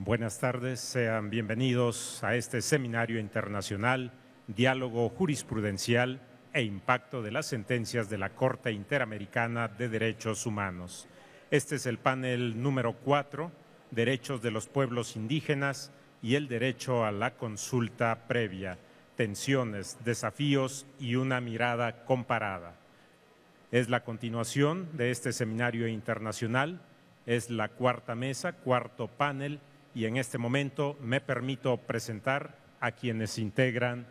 Buenas tardes, sean bienvenidos a este seminario internacional, Diálogo Jurisprudencial e Impacto de las Sentencias de la Corte Interamericana de Derechos Humanos. Este es el panel número 4, Derechos de los Pueblos Indígenas y el Derecho a la Consulta Previa, Tensiones, Desafíos y una Mirada Comparada. Es la continuación de este seminario internacional, es la cuarta mesa, cuarto panel, y en este momento me permito presentar a quienes integran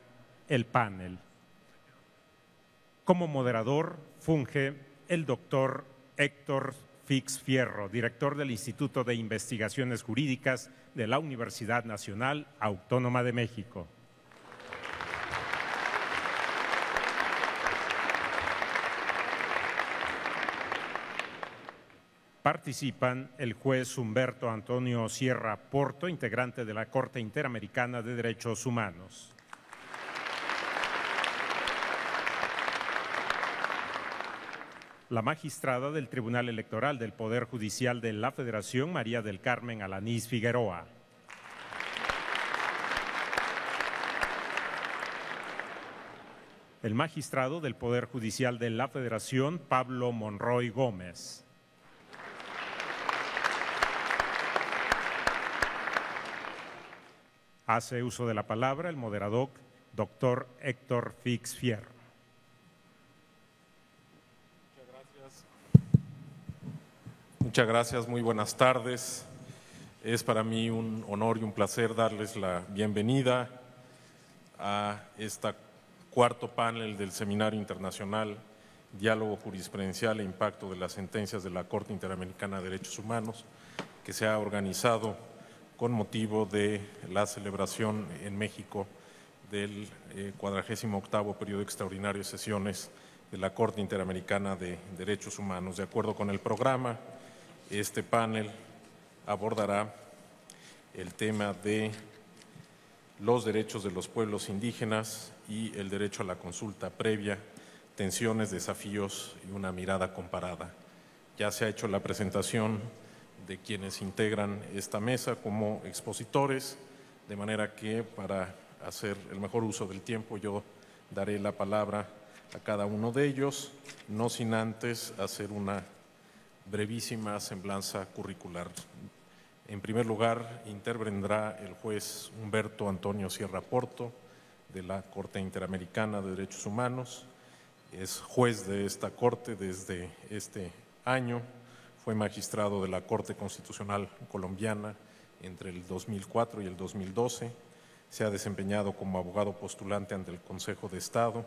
el panel. Como moderador funge el doctor Héctor Fix Fierro, director del Instituto de Investigaciones Jurídicas de la Universidad Nacional Autónoma de México. Participan el juez Humberto Antonio Sierra Porto, integrante de la Corte Interamericana de Derechos Humanos. La magistrada del Tribunal Electoral del Poder Judicial de la Federación, María del Carmen Alanís Figueroa. El magistrado del Poder Judicial de la Federación, Pablo Monroy Gómez. Hace uso de la palabra el moderador, doctor Héctor Fix Fierro. Muchas gracias, muy buenas tardes. Es para mí un honor y un placer darles la bienvenida a este cuarto panel del Seminario Internacional Diálogo Jurisprudencial e Impacto de las Sentencias de la Corte Interamericana de Derechos Humanos, que se ha organizado con motivo de la celebración en México del 48º periodo extraordinario de sesiones de la Corte Interamericana de Derechos Humanos. De acuerdo con el programa, este panel abordará el tema de los derechos de los pueblos indígenas y el derecho a la consulta previa, tensiones, desafíos y una mirada comparada. Ya se ha hecho la presentación de quienes integran esta mesa como expositores, de manera que para hacer el mejor uso del tiempo yo daré la palabra a cada uno de ellos, no sin antes hacer una brevísima semblanza curricular. En primer lugar, intervendrá el juez Humberto Antonio Sierra Porto, de la Corte Interamericana de Derechos Humanos. Es juez de esta Corte desde este año. Fue magistrado de la Corte Constitucional Colombiana entre el 2004 y el 2012. Se ha desempeñado como abogado postulante ante el Consejo de Estado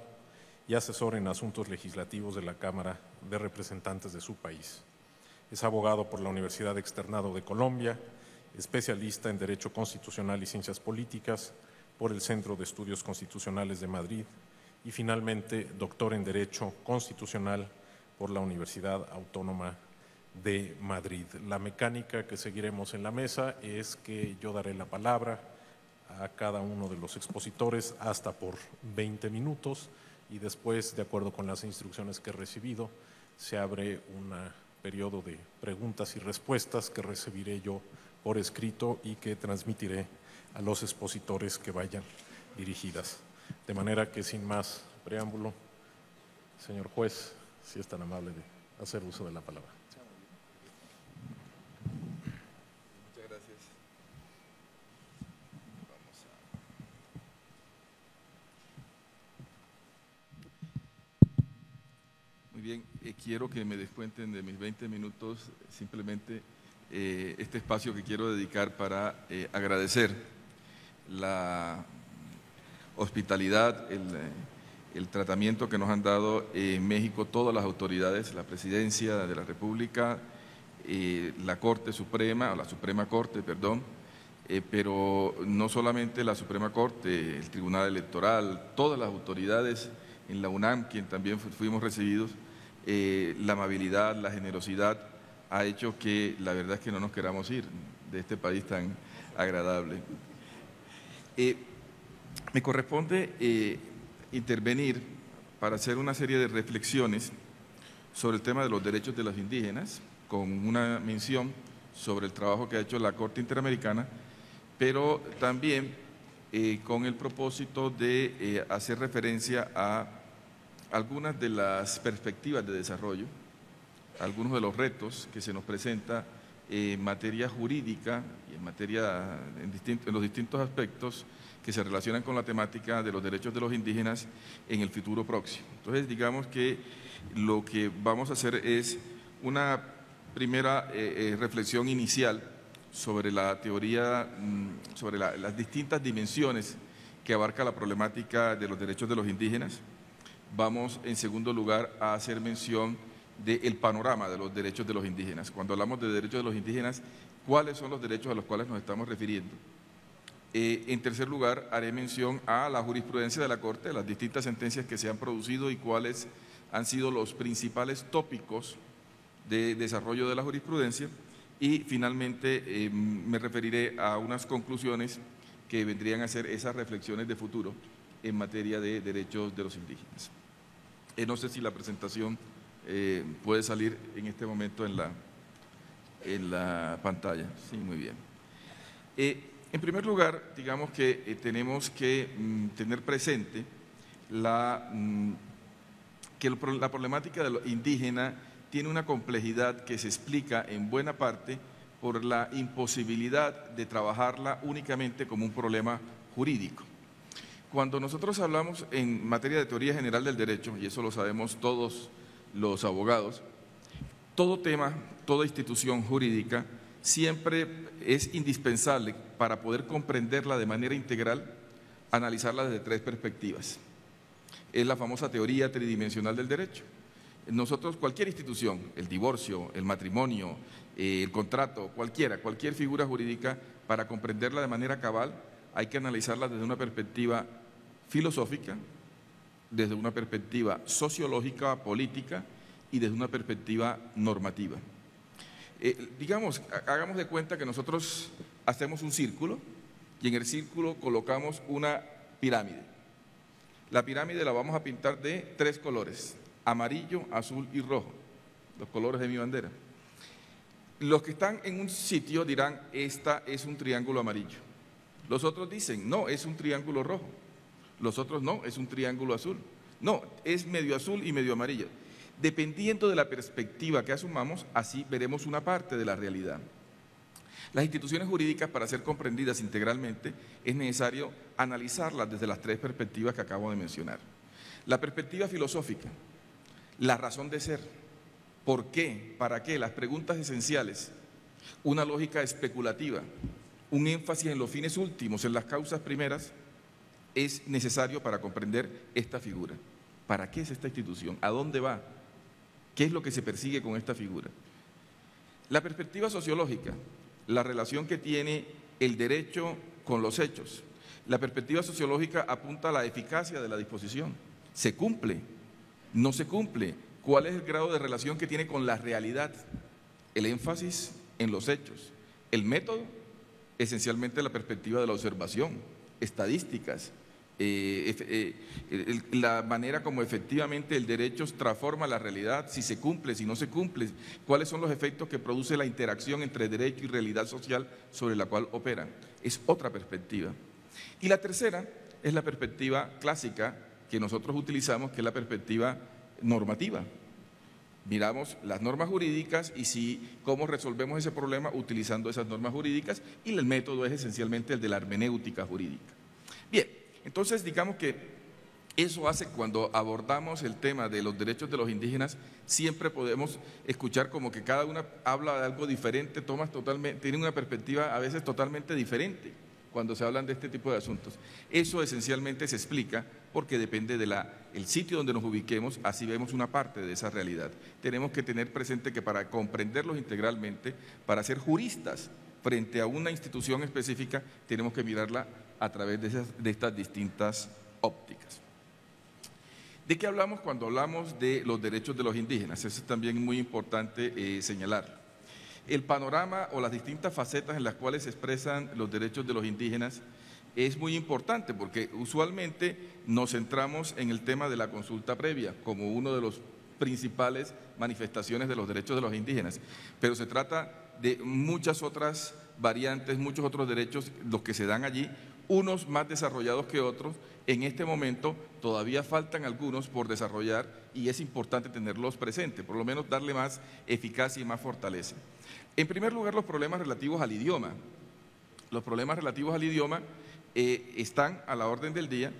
y asesor en asuntos legislativos de la Cámara de Representantes de su país. Es abogado por la Universidad Externado de Colombia, especialista en Derecho Constitucional y Ciencias Políticas por el Centro de Estudios Constitucionales de Madrid y finalmente doctor en Derecho Constitucional por la Universidad Autónoma de Madrid. La mecánica que seguiremos en la mesa es que yo daré la palabra a cada uno de los expositores hasta por 20 minutos y después, de acuerdo con las instrucciones que he recibido, se abre un periodo de preguntas y respuestas que recibiré yo por escrito y que transmitiré a los expositores que vayan dirigidas. De manera que, sin más preámbulo, señor juez, si es tan amable de hacer uso de la palabra. Bien, quiero que me descuenten de mis 20 minutos simplemente este espacio que quiero dedicar para agradecer la hospitalidad, el tratamiento que nos han dado en México todas las autoridades, la Presidencia de la República, la Corte Suprema, o la Suprema Corte, perdón, pero no solamente la Suprema Corte, el Tribunal Electoral, todas las autoridades en la UNAM, quien también fuimos recibidos. La amabilidad, la generosidad ha hecho que la verdad es que no nos queramos ir de este país tan agradable. Me corresponde intervenir para hacer una serie de reflexiones sobre el tema de los derechos de los indígenas, con una mención sobre el trabajo que ha hecho la Corte Interamericana pero también con el propósito de hacer referencia a algunas de las perspectivas de desarrollo, algunos de los retos que se nos presenta en materia jurídica y en los distintos aspectos que se relacionan con la temática de los derechos de los indígenas en el futuro próximo. Entonces, digamos que lo que vamos a hacer es una primera reflexión inicial sobre la teoría, sobre las distintas dimensiones que abarca la problemática de los derechos de los indígenas. Vamos, en segundo lugar, a hacer mención del panorama de los derechos de los indígenas. Cuando hablamos de derechos de los indígenas, ¿cuáles son los derechos a los cuales nos estamos refiriendo? En tercer lugar, haré mención a la jurisprudencia de la Corte, las distintas sentencias que se han producido y cuáles han sido los principales tópicos de desarrollo de la jurisprudencia. Y finalmente me referiré a unas conclusiones que vendrían a ser esas reflexiones de futuro en materia de derechos de los indígenas. No sé si la presentación puede salir en este momento en la pantalla. Sí, muy bien. En primer lugar, digamos que tenemos que tener presente que la problemática de los indígenas tiene una complejidad que se explica en buena parte por la imposibilidad de trabajarla únicamente como un problema jurídico. Cuando nosotros hablamos en materia de teoría general del derecho, y eso lo sabemos todos los abogados, todo tema, toda institución jurídica siempre es indispensable para poder comprenderla de manera integral, analizarla desde tres perspectivas. Es la famosa teoría tridimensional del derecho. Nosotros, cualquier institución, el divorcio, el matrimonio, el contrato, cualquier figura jurídica, para comprenderla de manera cabal, hay que analizarla desde una perspectiva filosófica, desde una perspectiva sociológica, política y desde una perspectiva normativa. Digamos, hagamos de cuenta que nosotros hacemos un círculo y en el círculo colocamos una pirámide. La pirámide la vamos a pintar de tres colores: amarillo, azul y rojo, los colores de mi bandera. Los que están en un sitio dirán, esta es un triángulo amarillo. Los otros dicen, no, es un triángulo rojo. Los otros no, es un triángulo azul. No, es medio azul y medio amarillo. Dependiendo de la perspectiva que asumamos, así veremos una parte de la realidad. Las instituciones jurídicas, para ser comprendidas integralmente, es necesario analizarlas desde las tres perspectivas que acabo de mencionar. La perspectiva filosófica, la razón de ser, por qué, para qué, las preguntas esenciales, una lógica especulativa, un énfasis en los fines últimos, en las causas primeras, es necesario para comprender esta figura. ¿Para qué es esta institución? ¿A dónde va? ¿Qué es lo que se persigue con esta figura? La perspectiva sociológica, la relación que tiene el derecho con los hechos. La perspectiva sociológica apunta a la eficacia de la disposición. ¿Se cumple? ¿No se cumple? ¿Cuál es el grado de relación que tiene con la realidad? El énfasis en los hechos. El método, esencialmente la perspectiva de la observación, estadísticas, la manera como efectivamente el derecho transforma la realidad, si se cumple, si no se cumple, cuáles son los efectos que produce la interacción entre derecho y realidad social sobre la cual operan. Es otra perspectiva. Y la tercera es la perspectiva clásica que nosotros utilizamos, que es la perspectiva normativa. Miramos las normas jurídicas y cómo resolvemos ese problema utilizando esas normas jurídicas, y el método es esencialmente el de la hermenéutica jurídica. Bien, entonces digamos que eso hace, cuando abordamos el tema de los derechos de los indígenas, siempre podemos escuchar como que cada una habla de algo diferente, tiene una perspectiva a veces totalmente diferente cuando se hablan de este tipo de asuntos. Eso esencialmente se explica porque depende del sitio donde nos ubiquemos, así vemos una parte de esa realidad. Tenemos que tener presente que para comprenderlos integralmente, para ser juristas frente a una institución específica, tenemos que mirarla a través de estas distintas ópticas. ¿De qué hablamos cuando hablamos de los derechos de los indígenas? Eso es también muy importante señalar. El panorama o las distintas facetas en las cuales se expresan los derechos de los indígenas es muy importante porque usualmente nos centramos en el tema de la consulta previa como uno de los principales manifestaciones de los derechos de los indígenas, pero se trata de muchas otras variantes, muchos otros derechos, los que se dan allí, unos más desarrollados que otros. En este momento todavía faltan algunos por desarrollar y es importante tenerlos presentes, por lo menos darle más eficacia y más fortaleza. En primer lugar, los problemas relativos al idioma. Los problemas relativos al idioma están a la orden del día.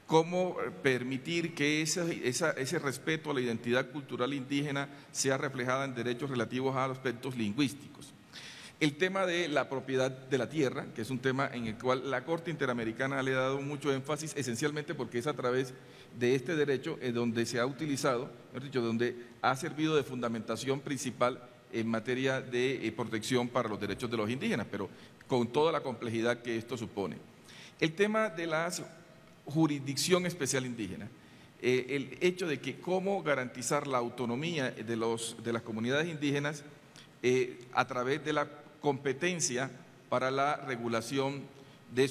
Cómo permitir que ese respeto a la identidad cultural indígena sea reflejada en derechos relativos a los aspectos lingüísticos. El tema de la propiedad de la tierra, que es un tema en el cual la Corte Interamericana le ha dado mucho énfasis, esencialmente porque es a través de este derecho donde se ha utilizado, mejor dicho, donde ha servido de fundamentación principal en materia de protección para los derechos de los indígenas, pero con toda la complejidad que esto supone. El tema de la jurisdicción especial indígena, el hecho de que cómo garantizar la autonomía de las comunidades indígenas a través de la competencia para la regulación de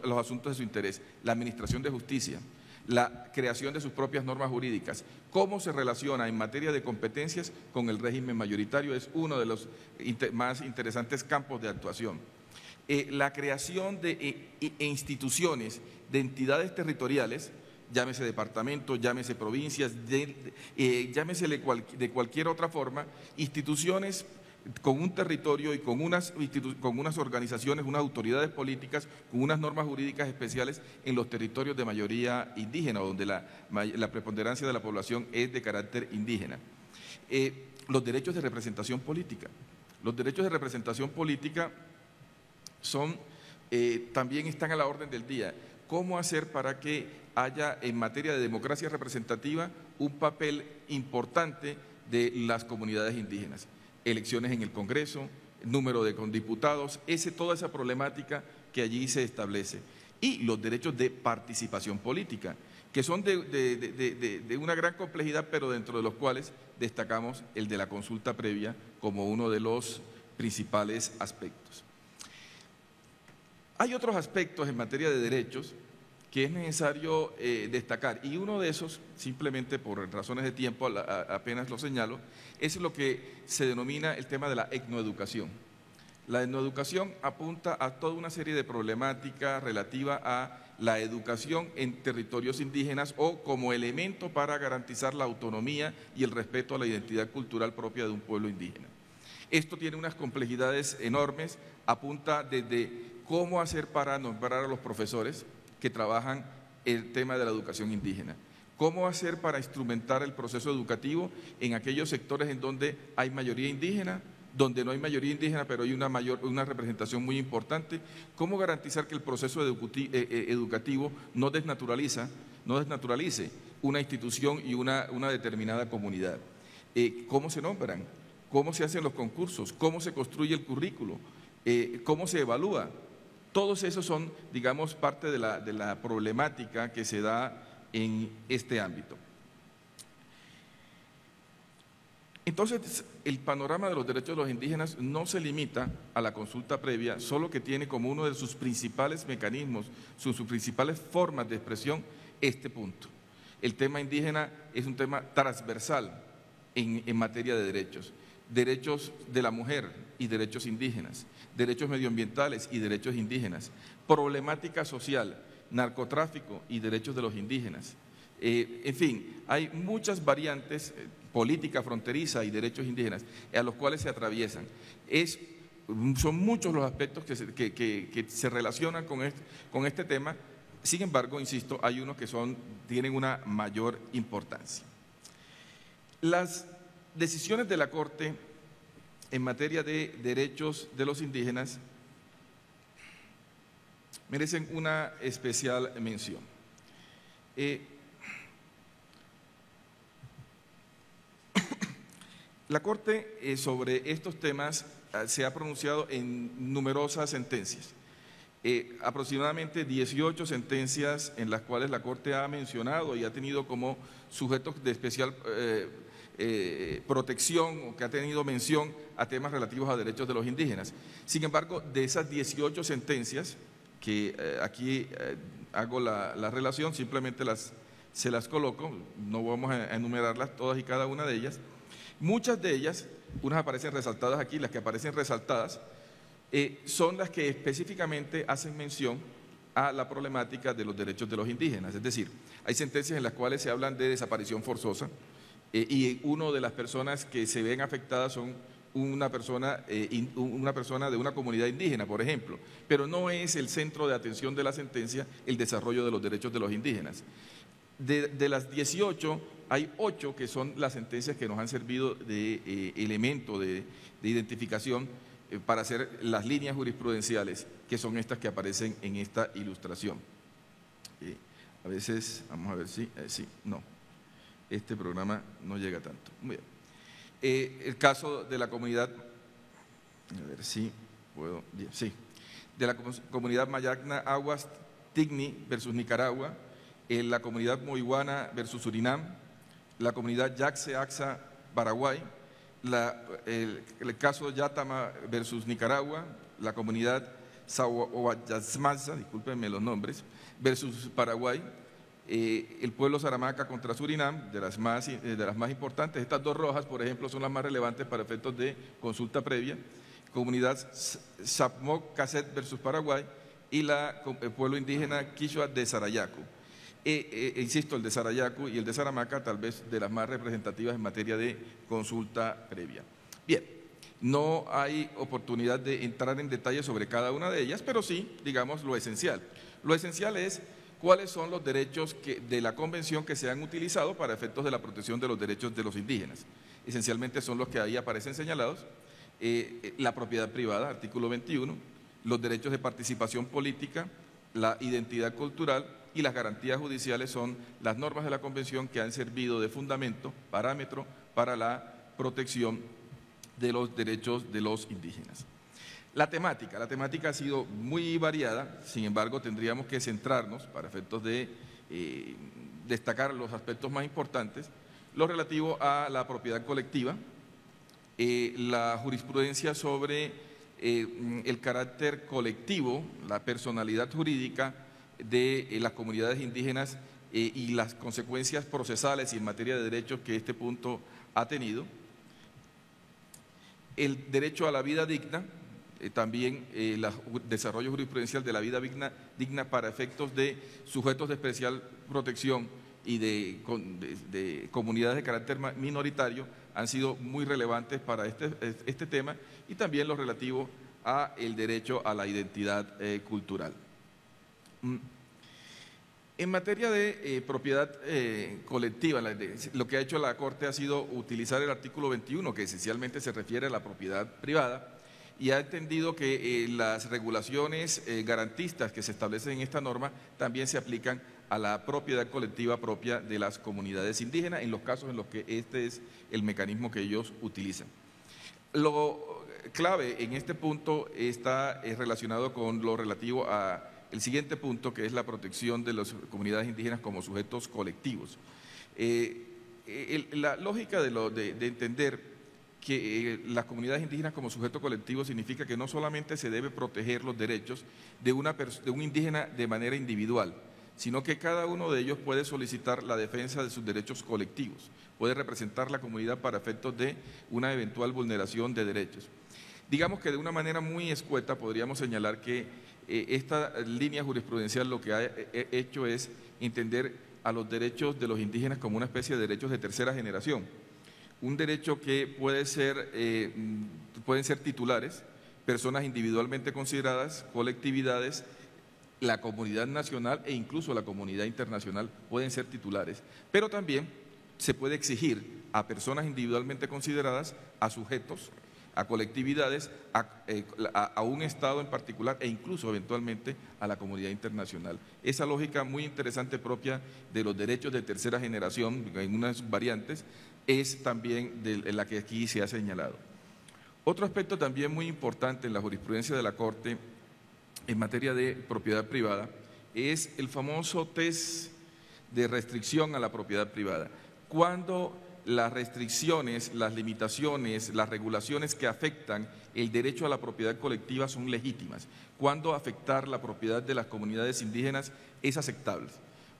los asuntos de su interés, la administración de justicia, la creación de sus propias normas jurídicas, cómo se relaciona en materia de competencias con el régimen mayoritario, es uno de los más interesantes campos de actuación. La creación de instituciones, de entidades territoriales, llámese departamento, llámese provincias, llámese de cualquier otra forma, instituciones con un territorio y con unas organizaciones, unas autoridades políticas, con unas normas jurídicas especiales en los territorios de mayoría indígena, donde la preponderancia de la población es de carácter indígena. Los derechos de representación política. Los derechos de representación política también están a la orden del día. ¿Cómo hacer para que haya en materia de democracia representativa un papel importante de las comunidades indígenas? Elecciones en el Congreso, número de diputados, toda esa problemática que allí se establece. Y los derechos de participación política, que son de una gran complejidad, pero dentro de los cuales destacamos el de la consulta previa como uno de los principales aspectos. Hay otros aspectos en materia de derechos que es necesario destacar, y uno de esos, simplemente por razones de tiempo, apenas lo señalo, es lo que se denomina el tema de la etnoeducación. La etnoeducación apunta a toda una serie de problemáticas relativa a la educación en territorios indígenas o como elemento para garantizar la autonomía y el respeto a la identidad cultural propia de un pueblo indígena. Esto tiene unas complejidades enormes, apunta desde cómo hacer para nombrar a los profesores que trabajan el tema de la educación indígena, cómo hacer para instrumentar el proceso educativo en aquellos sectores en donde hay mayoría indígena, donde no hay mayoría indígena, pero hay una representación muy importante, cómo garantizar que el proceso educativo no desnaturalice una institución y una determinada comunidad. ¿Cómo se nombran? ¿Cómo se hacen los concursos? ¿Cómo se construye el currículo? ¿Cómo se evalúa? Todos esos son, digamos, parte de la problemática que se da en este ámbito. Entonces, el panorama de los derechos de los indígenas no se limita a la consulta previa, solo que tiene como uno de sus principales mecanismos, sus principales formas de expresión, este punto. El tema indígena es un tema transversal en materia de derechos. Derechos de la mujer y derechos indígenas, derechos medioambientales y derechos indígenas, problemática social, narcotráfico y derechos de los indígenas. En fin, hay muchas variantes, política fronteriza y derechos indígenas, a los cuales se atraviesan. Son muchos los aspectos que se relacionan con este tema, sin embargo, insisto, hay unos que tienen una mayor importancia. Las decisiones de la Corte en materia de derechos de los indígenas merecen una especial mención. La Corte sobre estos temas se ha pronunciado en numerosas sentencias, aproximadamente 18 sentencias en las cuales la Corte ha mencionado y ha tenido como sujetos de especial protección o que ha tenido mención a temas relativos a derechos de los indígenas. Sin embargo, de esas 18 sentencias, que aquí hago la relación, simplemente se las coloco, no vamos a enumerarlas todas y cada una de ellas, Muchas de ellas, unas aparecen resaltadas aquí, las que aparecen resaltadas, son las que específicamente hacen mención a la problemática de los derechos de los indígenas. Es decir, hay sentencias en las cuales se hablan de desaparición forzosa y una de las personas que se ven afectadas son una persona de una comunidad indígena, por ejemplo, pero no es el centro de atención de la sentencia el desarrollo de los derechos de los indígenas. De las 18, hay 8 que son las sentencias que nos han servido de elemento de identificación para hacer las líneas jurisprudenciales, que son estas que aparecen en esta ilustración. A veces, vamos a ver si, no, este programa no llega tanto. Muy bien. El caso de la comunidad, a ver si puedo, sí, de la comunidad Mayacna Aguas Tigni versus Nicaragua, la comunidad Moiguana versus Surinam, la comunidad Yaxse Axa Paraguay, el caso Yatama versus Nicaragua, la comunidad Sahuayasmaza, discúlpenme los nombres, versus Paraguay, el pueblo Saramaca contra Surinam, de las más importantes. Estas dos rojas, por ejemplo, son las más relevantes para efectos de consulta previa. Comunidad Sapmoc Caset versus Paraguay y el pueblo indígena Quichua de Sarayaco. Insisto, el de Sarayaco y el de Saramaca, tal vez de las más representativas en materia de consulta previa. Bien, no hay oportunidad de entrar en detalle sobre cada una de ellas, pero sí, digamos, lo esencial. Lo esencial es cuáles son los derechos de la Convención que se han utilizado para efectos de la protección de los derechos de los indígenas. Esencialmente son los que ahí aparecen señalados: la propiedad privada, artículo 21, los derechos de participación política, la identidad cultural y las garantías judiciales son las normas de la Convención que han servido de fundamento, parámetro para la protección de los derechos de los indígenas. La temática ha sido muy variada, sin embargo tendríamos que centrarnos, para efectos de destacar los aspectos más importantes, lo relativo a la propiedad colectiva, la jurisprudencia sobre el carácter colectivo, la personalidad jurídica de las comunidades indígenas y las consecuencias procesales y en materia de derechos que este punto ha tenido, el derecho a la vida digna, también el desarrollo jurisprudencial de la vida digna para efectos de sujetos de especial protección y de comunidades de carácter minoritario han sido muy relevantes para este tema, y también lo relativo a el derecho a la identidad cultural. En materia de propiedad colectiva, lo que ha hecho la Corte ha sido utilizar el artículo 21, que esencialmente se refiere a la propiedad privada, y ha entendido que las regulaciones garantistas que se establecen en esta norma también se aplican a la propiedad colectiva propia de las comunidades indígenas en los casos en los que este es el mecanismo que ellos utilizan. Lo clave en este punto está relacionado con lo relativo a el siguiente punto, que es la protección de las comunidades indígenas como sujetos colectivos. La lógica de entender que las comunidades indígenas como sujeto colectivo significa que no solamente se debe proteger los derechos de un indígena de manera individual, sino que cada uno de ellos puede solicitar la defensa de sus derechos colectivos, puede representar la comunidad para efectos de una eventual vulneración de derechos. Digamos que de una manera muy escueta podríamos señalar que esta línea jurisprudencial lo que ha hecho es entender a los derechos de los indígenas como una especie de derechos de tercera generación. Un derecho que pueden ser titulares, personas individualmente consideradas, colectividades, la comunidad nacional e incluso la comunidad internacional pueden ser titulares, pero también se puede exigir a personas individualmente consideradas, a sujetos, a colectividades, a un Estado en particular e incluso eventualmente a la comunidad internacional. Esa lógica muy interesante propia de los derechos de tercera generación, en unas variantes, es también la que aquí se ha señalado. Otro aspecto también muy importante en la jurisprudencia de la Corte en materia de propiedad privada es el famoso test de restricción a la propiedad privada. Cuando las restricciones, las limitaciones, las regulaciones que afectan el derecho a la propiedad colectiva son legítimas, cuando afectar la propiedad de las comunidades indígenas es aceptable.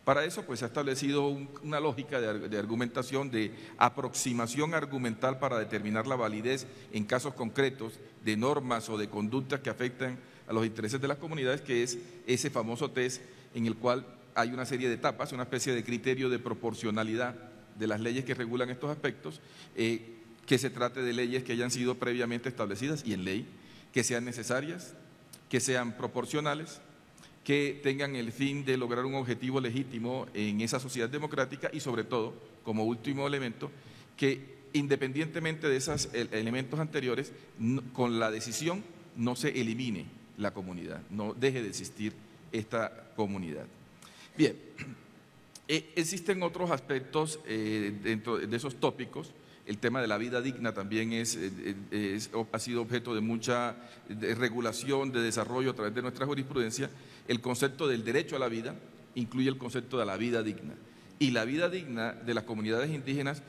Para eso, pues, se ha establecido una lógica de argumentación, de aproximación argumental para determinar la validez en casos concretos de normas o de conductas que afectan a los intereses de las comunidades, que es ese famoso test en el cual hay una serie de etapas, una especie de criterio de proporcionalidad de las leyes que regulan estos aspectos, que se trate de leyes que hayan sido previamente establecidas y en ley, que sean necesarias, que sean proporcionales, que tengan el fin de lograr un objetivo legítimo en esa sociedad democrática y sobre todo, como último elemento, que independientemente de esos elementos anteriores, con la decisión no se elimine la comunidad, no deje de existir esta comunidad. Bien, existen otros aspectos dentro de esos tópicos. El tema de la vida digna también ha sido objeto de mucha regulación, de desarrollo a través de nuestra jurisprudencia. El concepto del derecho a la vida incluye el concepto de la vida digna. Y la vida digna de las comunidades indígenas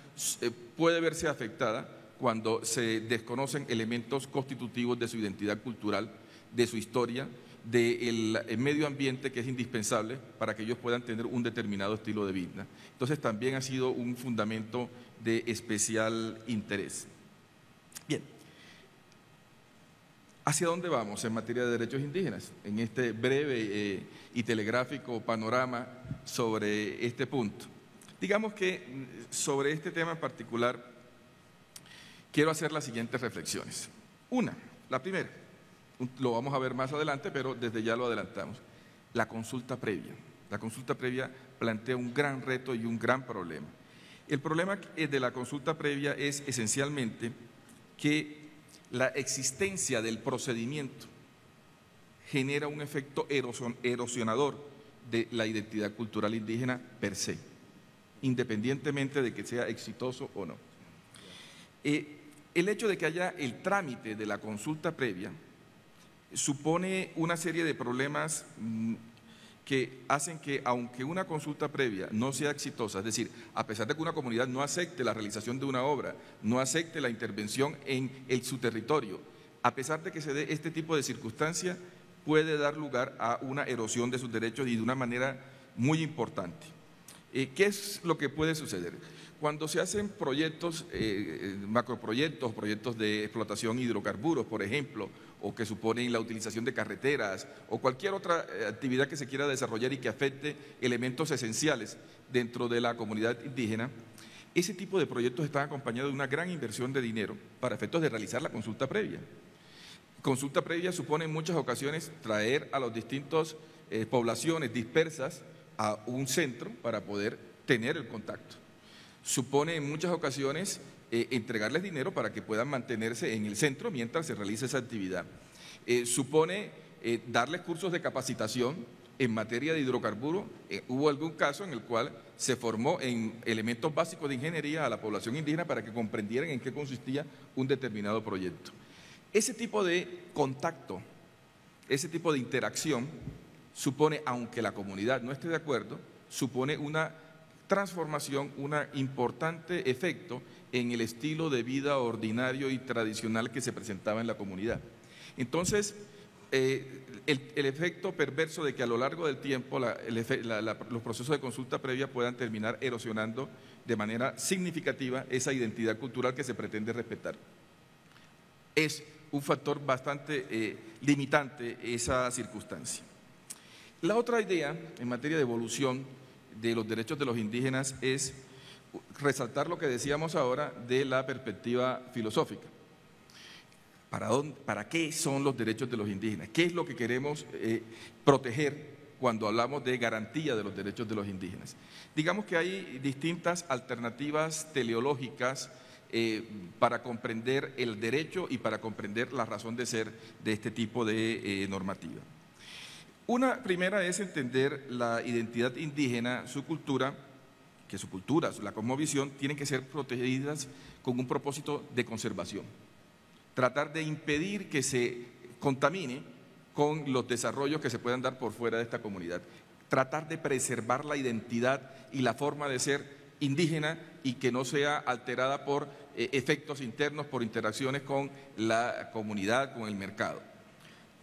puede verse afectada cuando se desconocen elementos constitutivos de su identidad cultural, de su historia, del medio ambiente que es indispensable para que ellos puedan tener un determinado estilo de vida. Entonces también ha sido un fundamento de especial interés. Bien, ¿hacia dónde vamos en materia de derechos indígenas? En este breve y telegráfico panorama sobre este punto. Digamos que sobre este tema en particular quiero hacer las siguientes reflexiones. La primera, lo vamos a ver más adelante, pero desde ya lo adelantamos. La consulta previa. La consulta previa plantea un gran reto y un gran problema. El problema de la consulta previa es esencialmente que la existencia del procedimiento genera un efecto erosionador de la identidad cultural indígena per se, independientemente de que sea exitoso o no. El hecho de que haya el trámite de la consulta previa supone una serie de problemas que hacen que, aunque una consulta previa no sea exitosa, es decir, a pesar de que una comunidad no acepte la realización de una obra, no acepte la intervención en su territorio, a pesar de que se dé este tipo de circunstancia, puede dar lugar a una erosión de sus derechos y de una manera muy importante. ¿Qué es lo que puede suceder? Cuando se hacen proyectos, macroproyectos, proyectos de explotación de hidrocarburos, por ejemplo, o que suponen la utilización de carreteras o cualquier otra actividad que se quiera desarrollar y que afecte elementos esenciales dentro de la comunidad indígena, ese tipo de proyectos están acompañados de una gran inversión de dinero para efectos de realizar la consulta previa. Consulta previa supone en muchas ocasiones traer a las distintas poblaciones dispersas a un centro para poder tener el contacto. Supone en muchas ocasiones entregarles dinero para que puedan mantenerse en el centro mientras se realiza esa actividad. Supone darles cursos de capacitación en materia de hidrocarburos. Hubo algún caso en el cual se formó en elementos básicos de ingeniería a la población indígena para que comprendieran en qué consistía un determinado proyecto. Ese tipo de contacto, ese tipo de interacción supone, aunque la comunidad no esté de acuerdo, supone una transformación, un importante efecto en el estilo de vida ordinario y tradicional que se presentaba en la comunidad. Entonces, el efecto perverso de que a lo largo del tiempo los procesos de consulta previa puedan terminar erosionando de manera significativa esa identidad cultural que se pretende respetar. Es un factor bastante limitante esa circunstancia. La otra idea en materia de evolución de los derechos de los indígenas es resaltar lo que decíamos ahora de la perspectiva filosófica. ¿Para qué son los derechos de los indígenas? ¿Qué es lo que queremos proteger cuando hablamos de garantía de los derechos de los indígenas? Digamos que hay distintas alternativas teleológicas para comprender el derecho y para comprender la razón de ser de este tipo de normativa. Una primera es entender la identidad indígena, su cultura, la cosmovisión, tienen que ser protegidas con un propósito de conservación. Tratar de impedir que se contamine con los desarrollos que se puedan dar por fuera de esta comunidad. Tratar de preservar la identidad y la forma de ser indígena y que no sea alterada por efectos internos, por interacciones con la comunidad, con el mercado.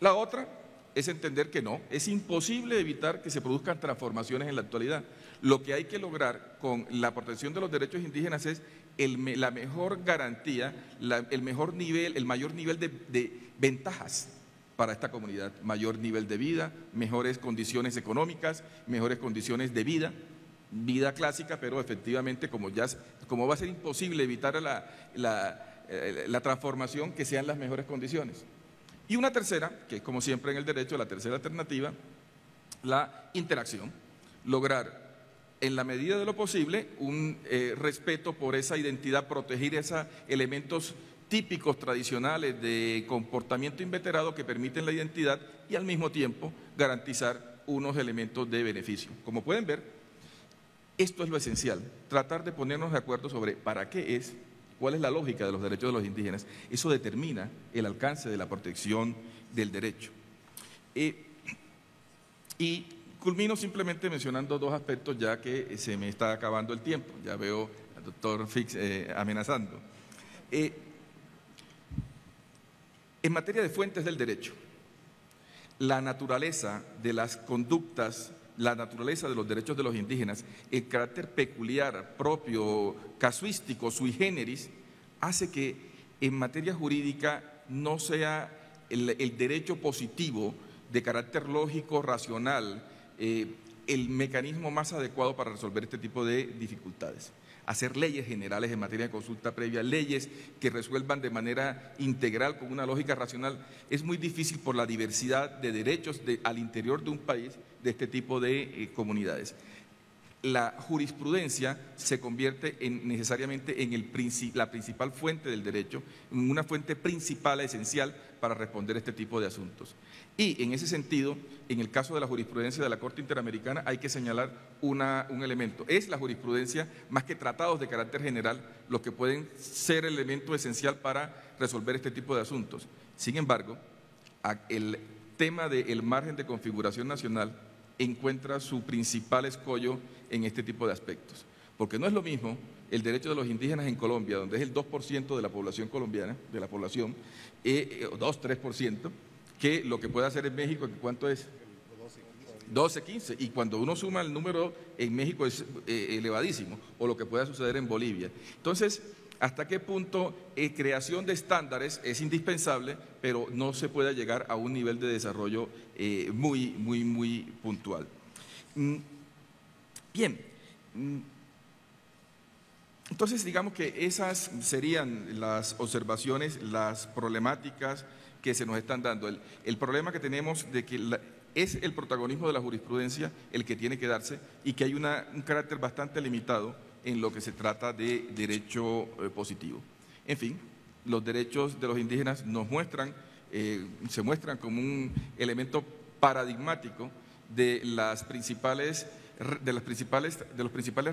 La otra es entender que no, es imposible evitar que se produzcan transformaciones en la actualidad. Lo que hay que lograr con la protección de los derechos indígenas es la mejor garantía, el mayor nivel de ventajas para esta comunidad, mayor nivel de vida, mejores condiciones económicas, mejores condiciones de vida clásica, pero efectivamente como va a ser imposible evitar la transformación, que sean las mejores condiciones. Y una tercera, que es como siempre en el derecho, la tercera alternativa, la interacción, lograr en la medida de lo posible un respeto por esa identidad, proteger esos elementos típicos tradicionales de comportamiento inveterado que permiten la identidad y al mismo tiempo garantizar unos elementos de beneficio. Como pueden ver, esto es lo esencial, tratar de ponernos de acuerdo sobre para qué es, cuál es la lógica de los derechos de los indígenas. Eso determina el alcance de la protección del derecho. Y culmino simplemente mencionando dos aspectos, ya que se me está acabando el tiempo. Ya veo al doctor Fix amenazando. En materia de fuentes del derecho, la naturaleza de las conductas, la naturaleza de los derechos de los indígenas, el carácter peculiar, propio, casuístico, sui generis, hace que en materia jurídica no sea el derecho positivo de carácter lógico, racional, el mecanismo más adecuado para resolver este tipo de dificultades. Hacer leyes generales en materia de consulta previa, leyes que resuelvan de manera integral con una lógica racional, es muy difícil por la diversidad de derechos al interior de un país de este tipo de comunidades. La jurisprudencia se convierte necesariamente en la principal fuente del derecho, en una fuente principal, esencial para responder este tipo de asuntos. Y en ese sentido, en el caso de la jurisprudencia de la Corte Interamericana hay que señalar un elemento. Es la jurisprudencia, más que tratados de carácter general, los que pueden ser el elemento esencial para resolver este tipo de asuntos. Sin embargo, el tema del margen de configuración nacional encuentra su principal escollo en este tipo de aspectos. Porque no es lo mismo el derecho de los indígenas en Colombia, donde es el 2% de la población colombiana, 2-3%, que lo que puede hacer en México, que ¿cuánto es? 12-15, y cuando uno suma el número en México es elevadísimo, o lo que pueda suceder en Bolivia. Entonces, ¿hasta qué punto creación de estándares es indispensable, pero no se puede llegar a un nivel de desarrollo muy puntual? Bien, entonces digamos que esas serían las observaciones, las problemáticas que se nos están dando. El problema que tenemos de que es el protagonismo de la jurisprudencia el que tiene que darse y que hay un carácter bastante limitado en lo que se trata de derecho positivo. En fin, los derechos de los indígenas se muestran como un elemento paradigmático de los principales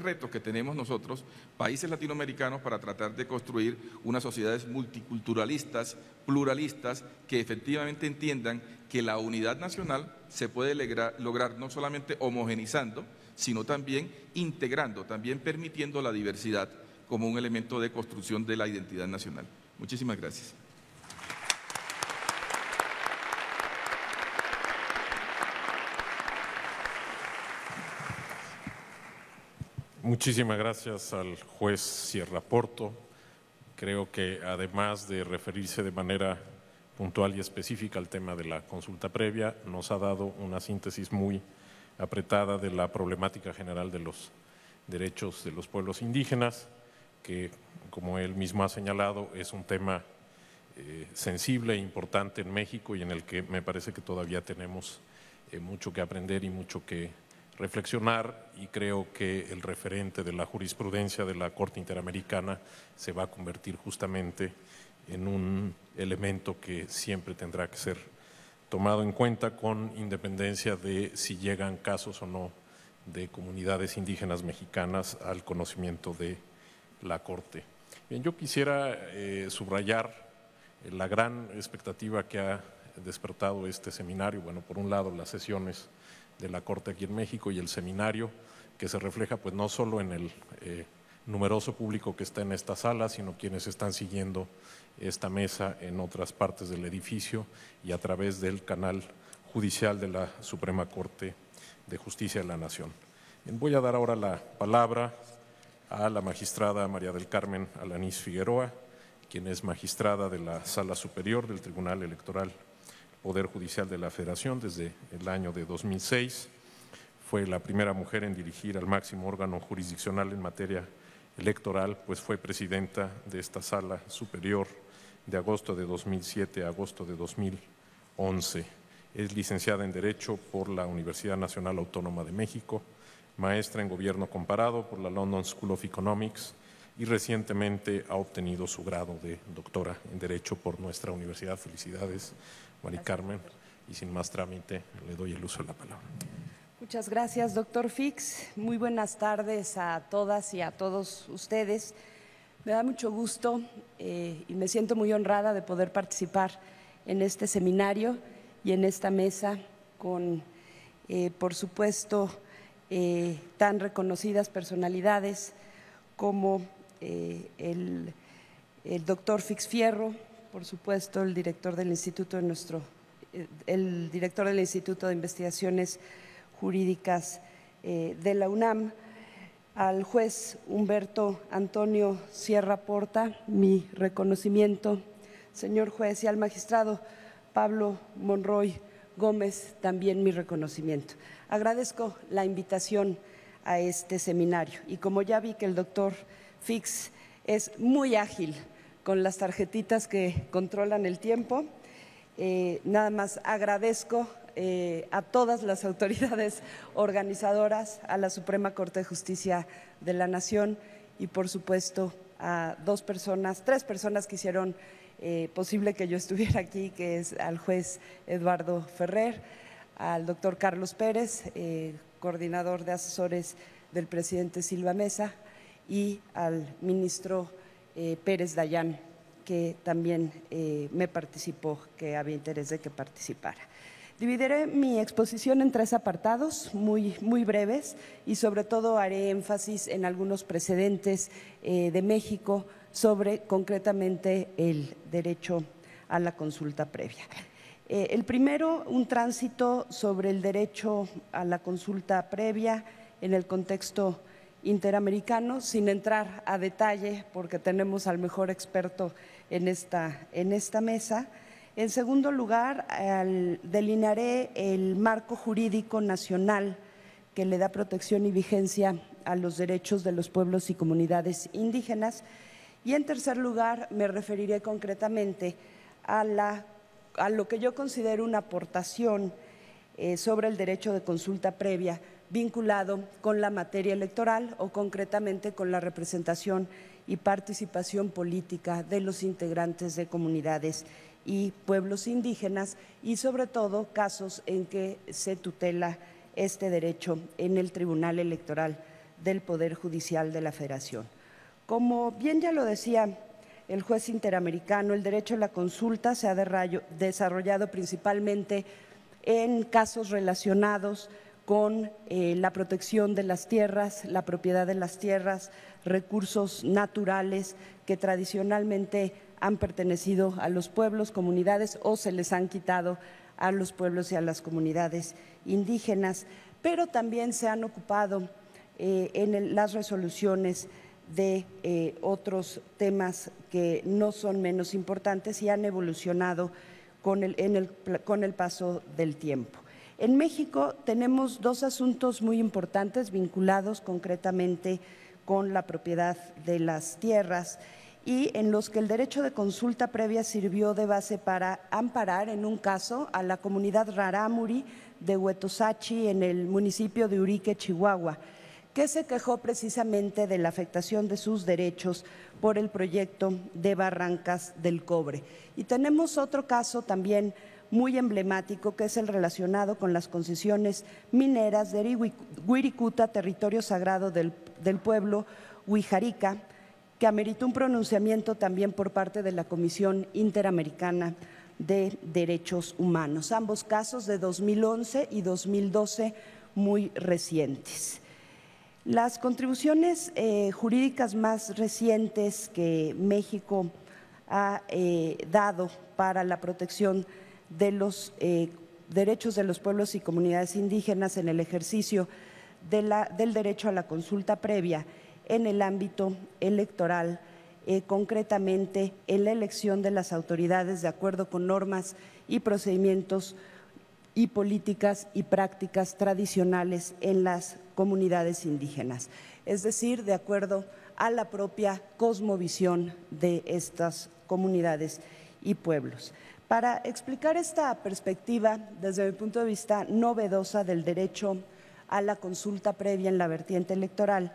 retos que tenemos nosotros, países latinoamericanos, para tratar de construir unas sociedades multiculturalistas, pluralistas, que efectivamente entiendan que la unidad nacional se puede lograr no solamente homogenizando, sino también integrando, también permitiendo la diversidad como un elemento de construcción de la identidad nacional. Muchísimas gracias. Muchísimas gracias al juez Sierra Porto. Creo que además de referirse de manera puntual y específica al tema de la consulta previa, nos ha dado una síntesis muy apretada de la problemática general de los derechos de los pueblos indígenas, que, como él mismo ha señalado, es un tema sensible e importante en México y en el que me parece que todavía tenemos mucho que aprender y mucho que reflexionar, y creo que el referente de la jurisprudencia de la Corte Interamericana se va a convertir justamente en un elemento que siempre tendrá que ser tomado en cuenta con independencia de si llegan casos o no de comunidades indígenas mexicanas al conocimiento de la Corte. Bien, yo quisiera subrayar la gran expectativa que ha despertado este seminario. Bueno, por un lado, las sesiones de la Corte aquí en México y el seminario, que se refleja pues no solo en el numeroso público que está en esta sala, sino quienes están siguiendo esta mesa en otras partes del edificio y a través del canal Judicial de la Suprema Corte de Justicia de la Nación. Voy a dar ahora la palabra a la magistrada María del Carmen Alanís Figueroa, quien es magistrada de la Sala Superior del Tribunal Electoral Poder Judicial de la Federación desde el año de 2006. Fue la primera mujer en dirigir al máximo órgano jurisdiccional en materia electoral, pues fue presidenta de esta Sala Superior de agosto de 2007 a agosto de 2011. Es licenciada en Derecho por la Universidad Nacional Autónoma de México, maestra en Gobierno Comparado por la London School of Economics y recientemente ha obtenido su grado de doctora en Derecho por nuestra universidad. Felicidades, Mari Carmen, y sin más trámite le doy el uso de la palabra. Muchas gracias, doctor Fix. Muy buenas tardes a todas y a todos ustedes. Me da mucho gusto y me siento muy honrada de poder participar en este seminario y en esta mesa con, por supuesto, tan reconocidas personalidades como el doctor Fix Fierro, por supuesto, el director del Instituto de Investigaciones Jurídicas de la UNAM, al juez Humberto Antonio Sierra Porta, mi reconocimiento, señor juez, y al magistrado Pablo Monroy Gómez, también mi reconocimiento. Agradezco la invitación a este seminario y como ya vi que el doctor Fix es muy ágil con las tarjetitas que controlan el tiempo, nada más agradezco a todas las autoridades organizadoras, a la Suprema Corte de Justicia de la Nación y por supuesto a tres personas que hicieron posible que yo estuviera aquí, que es al juez Eduardo Ferrer, al doctor Carlos Pérez, coordinador de asesores del presidente Silva Mesa, y al ministro Pérez Dayán, que también me participó, que había interés de que participara. Dividiré mi exposición en 3 apartados muy breves y sobre todo haré énfasis en algunos precedentes de México sobre concretamente el derecho a la consulta previa. El primero, un tránsito sobre el derecho a la consulta previa en el contexto interamericano, sin entrar a detalle porque tenemos al mejor experto en esta mesa. En segundo lugar, delinearé el marco jurídico nacional que le da protección y vigencia a los derechos de los pueblos y comunidades indígenas. Y en tercer lugar, me referiré concretamente a lo que yo considero una aportación sobre el derecho de consulta previa vinculado con la materia electoral o concretamente con la representación y participación política de los integrantes de comunidades y pueblos indígenas y sobre todo casos en que se tutela este derecho en el Tribunal Electoral del Poder Judicial de la Federación. Como bien ya lo decía el juez interamericano, el derecho a la consulta se ha desarrollado principalmente en casos relacionados con la protección de las tierras, la propiedad de las tierras, recursos naturales que tradicionalmente han pertenecido a los pueblos, comunidades o se les han quitado a los pueblos y a las comunidades indígenas, pero también se han ocupado en las resoluciones de otros temas que no son menos importantes y han evolucionado con el paso del tiempo. En México tenemos 2 asuntos muy importantes vinculados concretamente con la propiedad de las tierras y en los que el derecho de consulta previa sirvió de base para amparar en un caso a la comunidad rarámuri de Huetosachi en el municipio de Urique, Chihuahua, que se quejó precisamente de la afectación de sus derechos por el proyecto de Barrancas del Cobre. Y tenemos otro caso también muy emblemático que es el relacionado con las concesiones mineras de Wirikuta, territorio sagrado del pueblo Huijarica, que ameritó un pronunciamiento también por parte de la Comisión Interamericana de Derechos Humanos. Ambos casos de 2011 y 2012 muy recientes. Las contribuciones jurídicas más recientes que México ha dado para la protección de los derechos de los pueblos y comunidades indígenas en el ejercicio del derecho a la consulta previa en el ámbito electoral, concretamente en la elección de las autoridades de acuerdo con normas y procedimientos y políticas y prácticas tradicionales en las comunidades indígenas, es decir, de acuerdo a la propia cosmovisión de estas comunidades y pueblos. Para explicar esta perspectiva, desde mi punto de vista novedosa del derecho a la consulta previa en la vertiente electoral,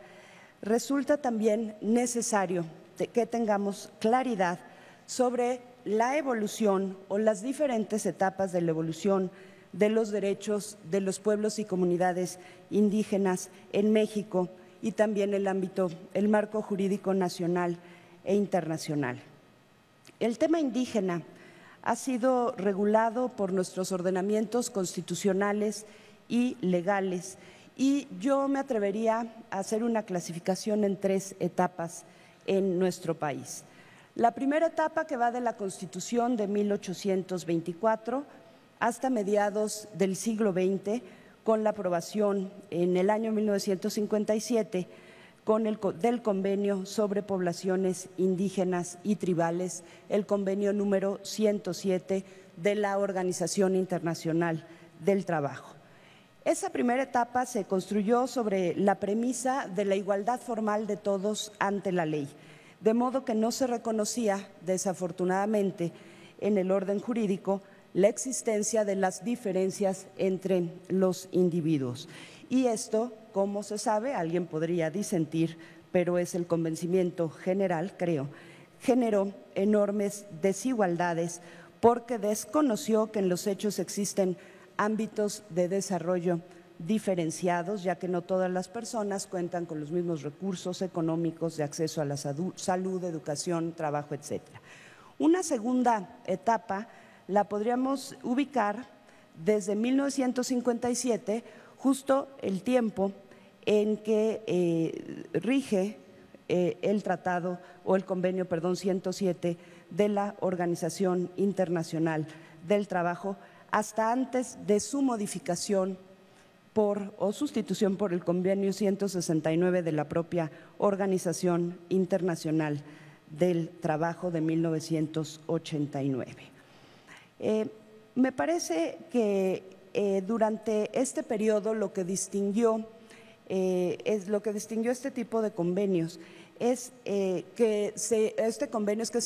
resulta también necesario que tengamos claridad sobre la evolución o las diferentes etapas de la evolución de los derechos de los pueblos y comunidades indígenas en México y también el marco jurídico nacional e internacional. El tema indígena ha sido regulado por nuestros ordenamientos constitucionales y legales, y yo me atrevería a hacer una clasificación en 3 etapas en nuestro país. La primera etapa, que va de la Constitución de 1824 hasta mediados del siglo XX, con la aprobación en el año 1957 del Convenio sobre Poblaciones Indígenas y Tribales, el convenio número 107 de la Organización Internacional del Trabajo. Esa primera etapa se construyó sobre la premisa de la igualdad formal de todos ante la ley, de modo que no se reconocía, desafortunadamente, en el orden jurídico la existencia de las diferencias entre los individuos. Y esto, como se sabe, alguien podría disentir, pero es el convencimiento general, creo, generó enormes desigualdades porque desconoció que en los hechos existen ámbitos de desarrollo diferenciados, ya que no todas las personas cuentan con los mismos recursos económicos de acceso a la salud, educación, trabajo, etcétera. Una segunda etapa la podríamos ubicar desde 1957, justo el tiempo en que rige el tratado o el convenio, 107 de la Organización Internacional del Trabajo, hasta antes de su modificación o sustitución por el convenio 169 de la propia Organización Internacional del Trabajo de 1989. Me parece que durante este periodo lo que distinguió este tipo de convenios es que se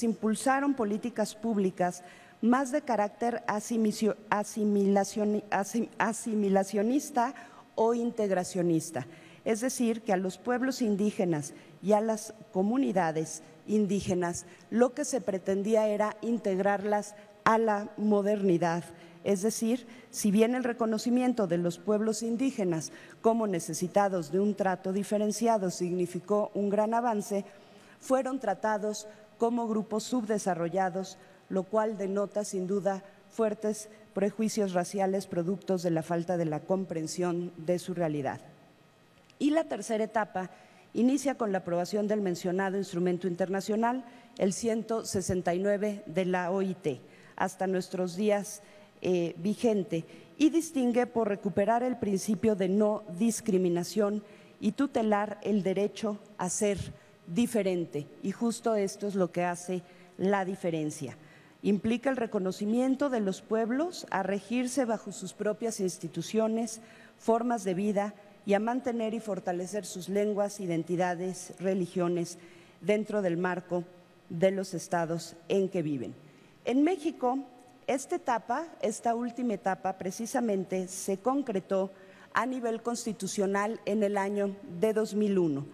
impulsaron políticas públicas más de carácter asimilacionista o integracionista, es decir, que a los pueblos indígenas y a las comunidades indígenas lo que se pretendía era integrarlas a la modernidad. Es decir, si bien el reconocimiento de los pueblos indígenas como necesitados de un trato diferenciado significó un gran avance, fueron tratados como grupos subdesarrollados, lo cual denota sin duda fuertes prejuicios raciales productos de la falta de la comprensión de su realidad. Y la tercera etapa inicia con la aprobación del mencionado instrumento internacional, el 169 de la OIT, hasta nuestros días vigente, y distingue por recuperar el principio de no discriminación y tutelar el derecho a ser diferente, y justo esto es lo que hace la diferencia. Implica el reconocimiento de los pueblos a regirse bajo sus propias instituciones, formas de vida y a mantener y fortalecer sus lenguas, identidades, religiones dentro del marco de los estados en que viven. En México, esta última etapa precisamente se concretó a nivel constitucional en el año de 2001.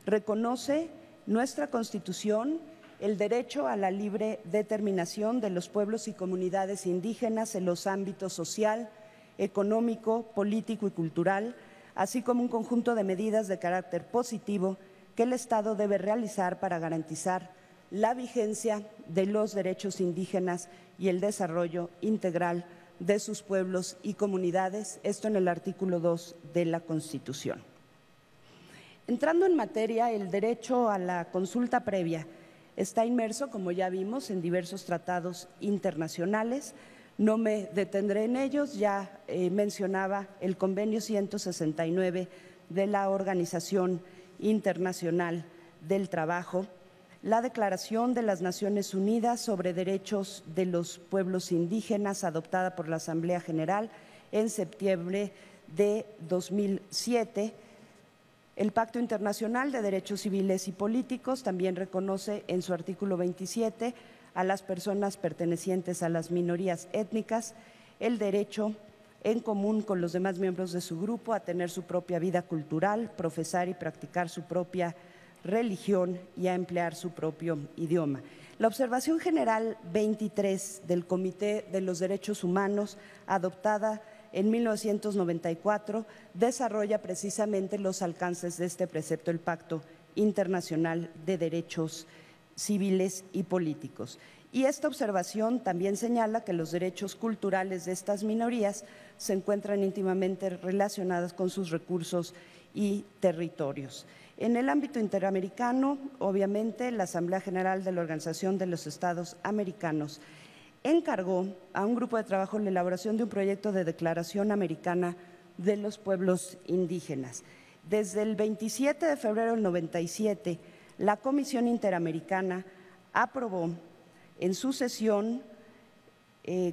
Reconoce nuestra Constitución el derecho a la libre determinación de los pueblos y comunidades indígenas en los ámbitos social, económico, político y cultural, así como un conjunto de medidas de carácter positivo que el Estado debe realizar para garantizar la vigencia de los derechos indígenas y el desarrollo integral de sus pueblos y comunidades, esto en el artículo 2 de la Constitución. Entrando en materia, el derecho a la consulta previa está inmerso, como ya vimos, en diversos tratados internacionales. No me detendré en ellos, ya mencionaba el convenio 169 de la Organización Internacional del Trabajo, la Declaración de las Naciones Unidas sobre Derechos de los Pueblos Indígenas, adoptada por la Asamblea General en septiembre de 2007, el Pacto Internacional de Derechos Civiles y Políticos también reconoce en su artículo 27 a las personas pertenecientes a las minorías étnicas el derecho en común con los demás miembros de su grupo a tener su propia vida cultural, profesar y practicar su propia religión y a emplear su propio idioma. La Observación General 23 del Comité de los Derechos Humanos, adoptada en 1994, desarrolla precisamente los alcances de este precepto, el Pacto Internacional de Derechos Civiles y Políticos. Y esta observación también señala que los derechos culturales de estas minorías se encuentran íntimamente relacionados con sus recursos y territorios. En el ámbito interamericano, obviamente, la Asamblea General de la Organización de los Estados Americanos encargó a un grupo de trabajo la elaboración de un proyecto de Declaración Americana de los Pueblos Indígenas. Desde el 27 de febrero del 97, la Comisión Interamericana aprobó en su sesión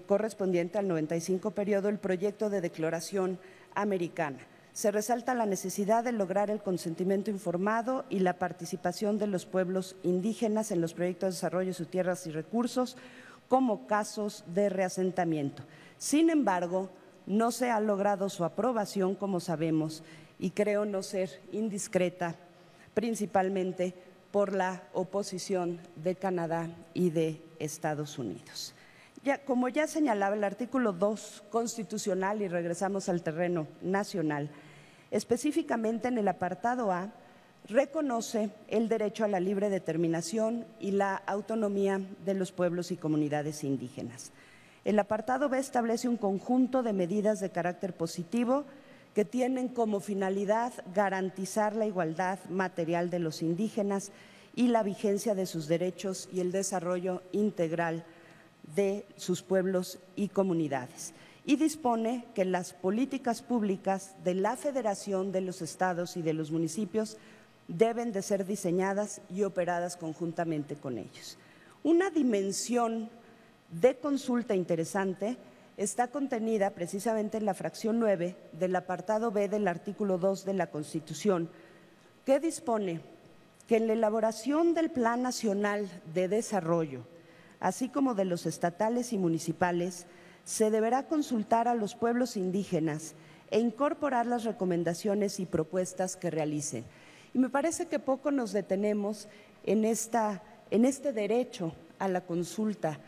correspondiente al 95 periodo el proyecto de Declaración Americana. Se resalta la necesidad de lograr el consentimiento informado y la participación de los pueblos indígenas en los proyectos de desarrollo de sus tierras y recursos como casos de reasentamiento. Sin embargo, no se ha logrado su aprobación, como sabemos, y creo no ser indiscreta, principalmente por la oposición de Canadá y de Estados Unidos. Como ya señalaba el artículo 2 constitucional, y regresamos al terreno nacional, específicamente en el apartado A, reconoce el derecho a la libre determinación y la autonomía de los pueblos y comunidades indígenas. El apartado B establece un conjunto de medidas de carácter positivo que tienen como finalidad garantizar la igualdad material de los indígenas y la vigencia de sus derechos y el desarrollo integral de sus pueblos y comunidades. Y dispone que las políticas públicas de la Federación, de los estados y de los municipios deben de ser diseñadas y operadas conjuntamente con ellos. Una dimensión de consulta interesante está contenida precisamente en la fracción 9 del apartado B del artículo 2 de la Constitución, que dispone que en la elaboración del Plan Nacional de Desarrollo, así como de los estatales y municipales, se deberá consultar a los pueblos indígenas e incorporar las recomendaciones y propuestas que realicen. Y me parece que poco nos detenemos en este derecho a la consulta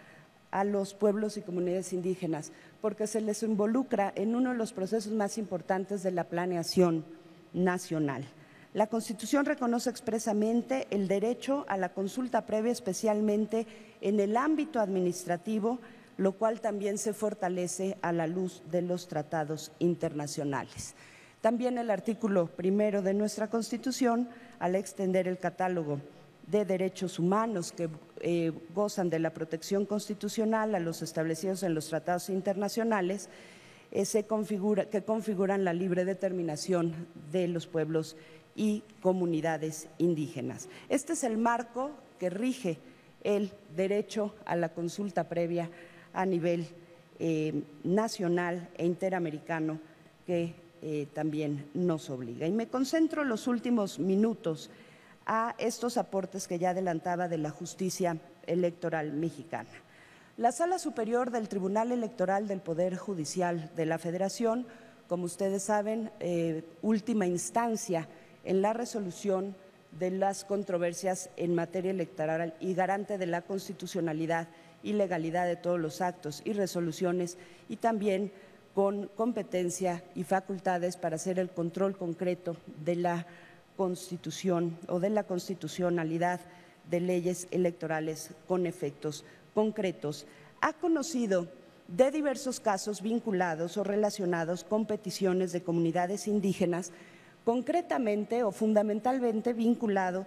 a los pueblos y comunidades indígenas, porque se les involucra en uno de los procesos más importantes de la planeación nacional. La Constitución reconoce expresamente el derecho a la consulta previa, especialmente en el ámbito administrativo, lo cual también se fortalece a la luz de los tratados internacionales. También el artículo 1 de nuestra Constitución, al extender el catálogo de derechos humanos que gozan de la protección constitucional a los establecidos en los tratados internacionales, que configuran la libre determinación de los pueblos y comunidades indígenas. Este es el marco que rige el derecho a la consulta previa a nivel nacional e interamericano que también nos obliga. Y me concentro en los últimos minutos a estos aportes que ya adelantaba de la justicia electoral mexicana. La Sala Superior del Tribunal Electoral del Poder Judicial de la Federación, como ustedes saben, última instancia en la resolución de las controversias en materia electoral y garante de la constitucionalidad y legalidad de todos los actos y resoluciones, y también con competencia y facultades para hacer el control concreto de la Constitución o de la constitucionalidad de leyes electorales con efectos concretos. Ha conocido de diversos casos vinculados o relacionados con peticiones de comunidades indígenas, concretamente o fundamentalmente vinculado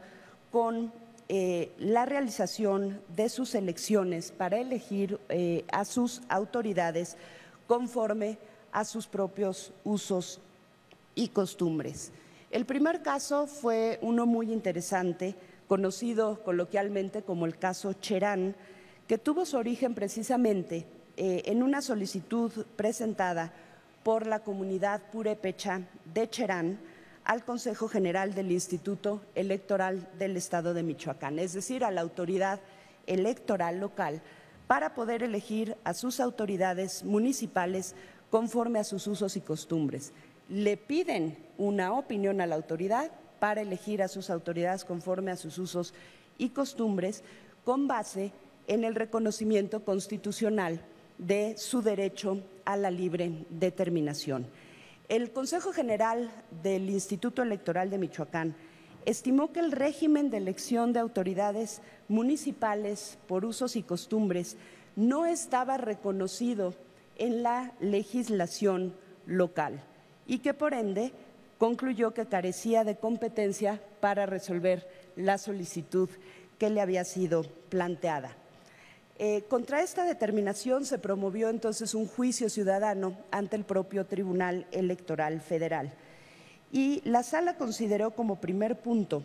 con la realización de sus elecciones para elegir a sus autoridades conforme a sus propios usos y costumbres. El primer caso fue uno muy interesante, conocido coloquialmente como el caso Cherán, que tuvo su origen precisamente en una solicitud presentada por la comunidad purépecha de Cherán al Consejo General del Instituto Electoral del Estado de Michoacán, es decir, a la autoridad electoral local, para poder elegir a sus autoridades municipales conforme a sus usos y costumbres. Le piden una opinión a la autoridad para elegir a sus autoridades conforme a sus usos y costumbres, con base en el reconocimiento constitucional de su derecho a la libre determinación. El Consejo General del Instituto Electoral de Michoacán estimó que el régimen de elección de autoridades municipales por usos y costumbres no estaba reconocido en la legislación local y que por ende concluyó que carecía de competencia para resolver la solicitud que le había sido planteada. Contra esta determinación se promovió entonces un juicio ciudadano ante el propio Tribunal Electoral Federal y la Sala consideró como primer punto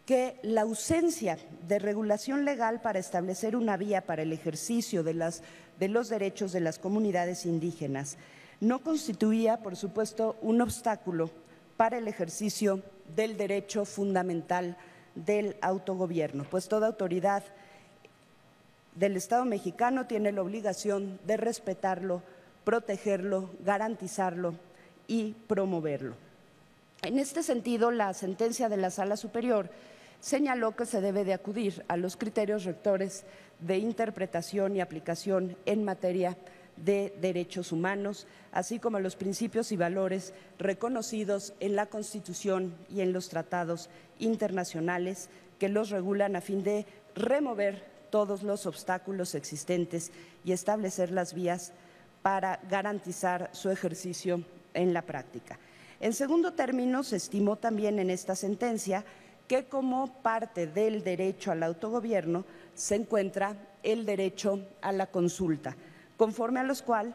que la ausencia de regulación legal para establecer una vía para el ejercicio de los derechos de las comunidades indígenas no constituía, por supuesto, un obstáculo para el ejercicio del derecho fundamental del autogobierno, pues toda autoridad del Estado mexicano tiene la obligación de respetarlo, protegerlo, garantizarlo y promoverlo. En este sentido, la sentencia de la Sala Superior señaló que se debe de acudir a los criterios rectores de interpretación y aplicación en materia de derechos humanos, así como a los principios y valores reconocidos en la Constitución y en los tratados internacionales que los regulan a fin de remover todos los obstáculos existentes y establecer las vías para garantizar su ejercicio en la práctica. En segundo término, se estimó también en esta sentencia que como parte del derecho al autogobierno se encuentra el derecho a la consulta, conforme al cual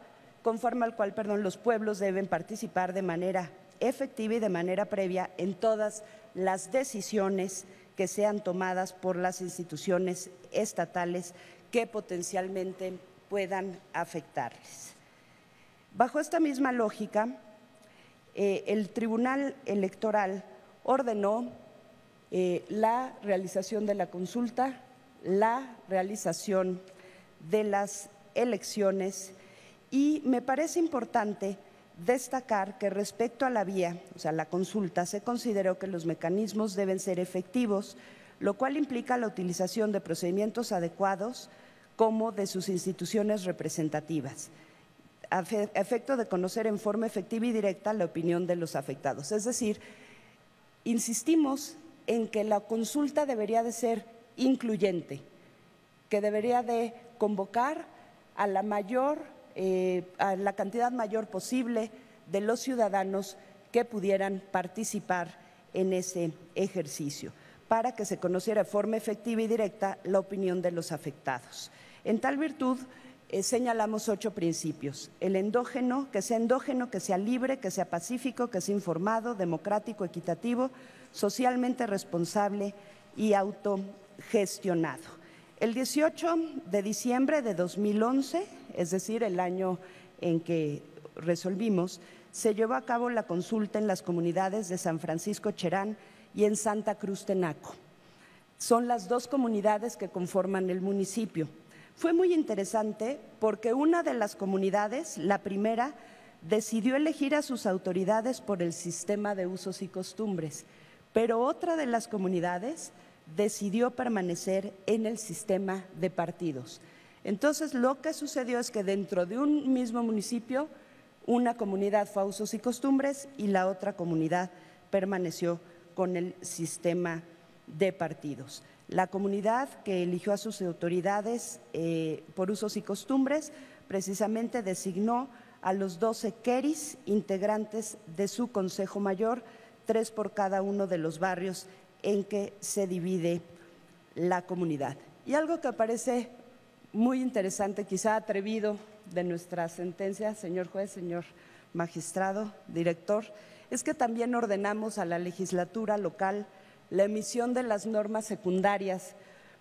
los pueblos deben participar de manera efectiva y de manera previa en todas las decisiones que sean tomadas por las instituciones estatales que potencialmente puedan afectarles. Bajo esta misma lógica, el Tribunal Electoral ordenó la realización de la consulta, la realización de las elecciones y me parece importante destacar que respecto a la vía, o sea, la consulta, se consideró que los mecanismos deben ser efectivos, lo cual implica la utilización de procedimientos adecuados como de sus instituciones representativas, a efecto de conocer en forma efectiva y directa la opinión de los afectados. Es decir, insistimos en que la consulta debería de ser incluyente, que debería de convocar a la cantidad mayor posible de los ciudadanos que pudieran participar en ese ejercicio, para que se conociera de forma efectiva y directa la opinión de los afectados. En tal virtud, señalamos 8 principios: el endógeno, que sea libre, que sea pacífico, que sea informado, democrático, equitativo, socialmente responsable y autogestionado. El 18 de diciembre de 2011, es decir, el año en que resolvimos, se llevó a cabo la consulta en las comunidades de San Francisco Cherán y en Santa Cruz Tenaco. Son las 2 comunidades que conforman el municipio. Fue muy interesante porque una de las comunidades, la primera, decidió elegir a sus autoridades por el sistema de usos y costumbres, pero otra de las comunidades decidió permanecer en el sistema de partidos. Entonces, lo que sucedió es que dentro de un mismo municipio, una comunidad fue a usos y costumbres y la otra comunidad permaneció con el sistema de partidos. La comunidad que eligió a sus autoridades por usos y costumbres precisamente designó a los 12 queris integrantes de su Consejo Mayor, 3 por cada uno de los barrios en que se divide la comunidad. Y algo que parece muy interesante, quizá atrevido, de nuestra sentencia, señor juez, señor magistrado, director, es que también ordenamos a la legislatura local la emisión de las normas secundarias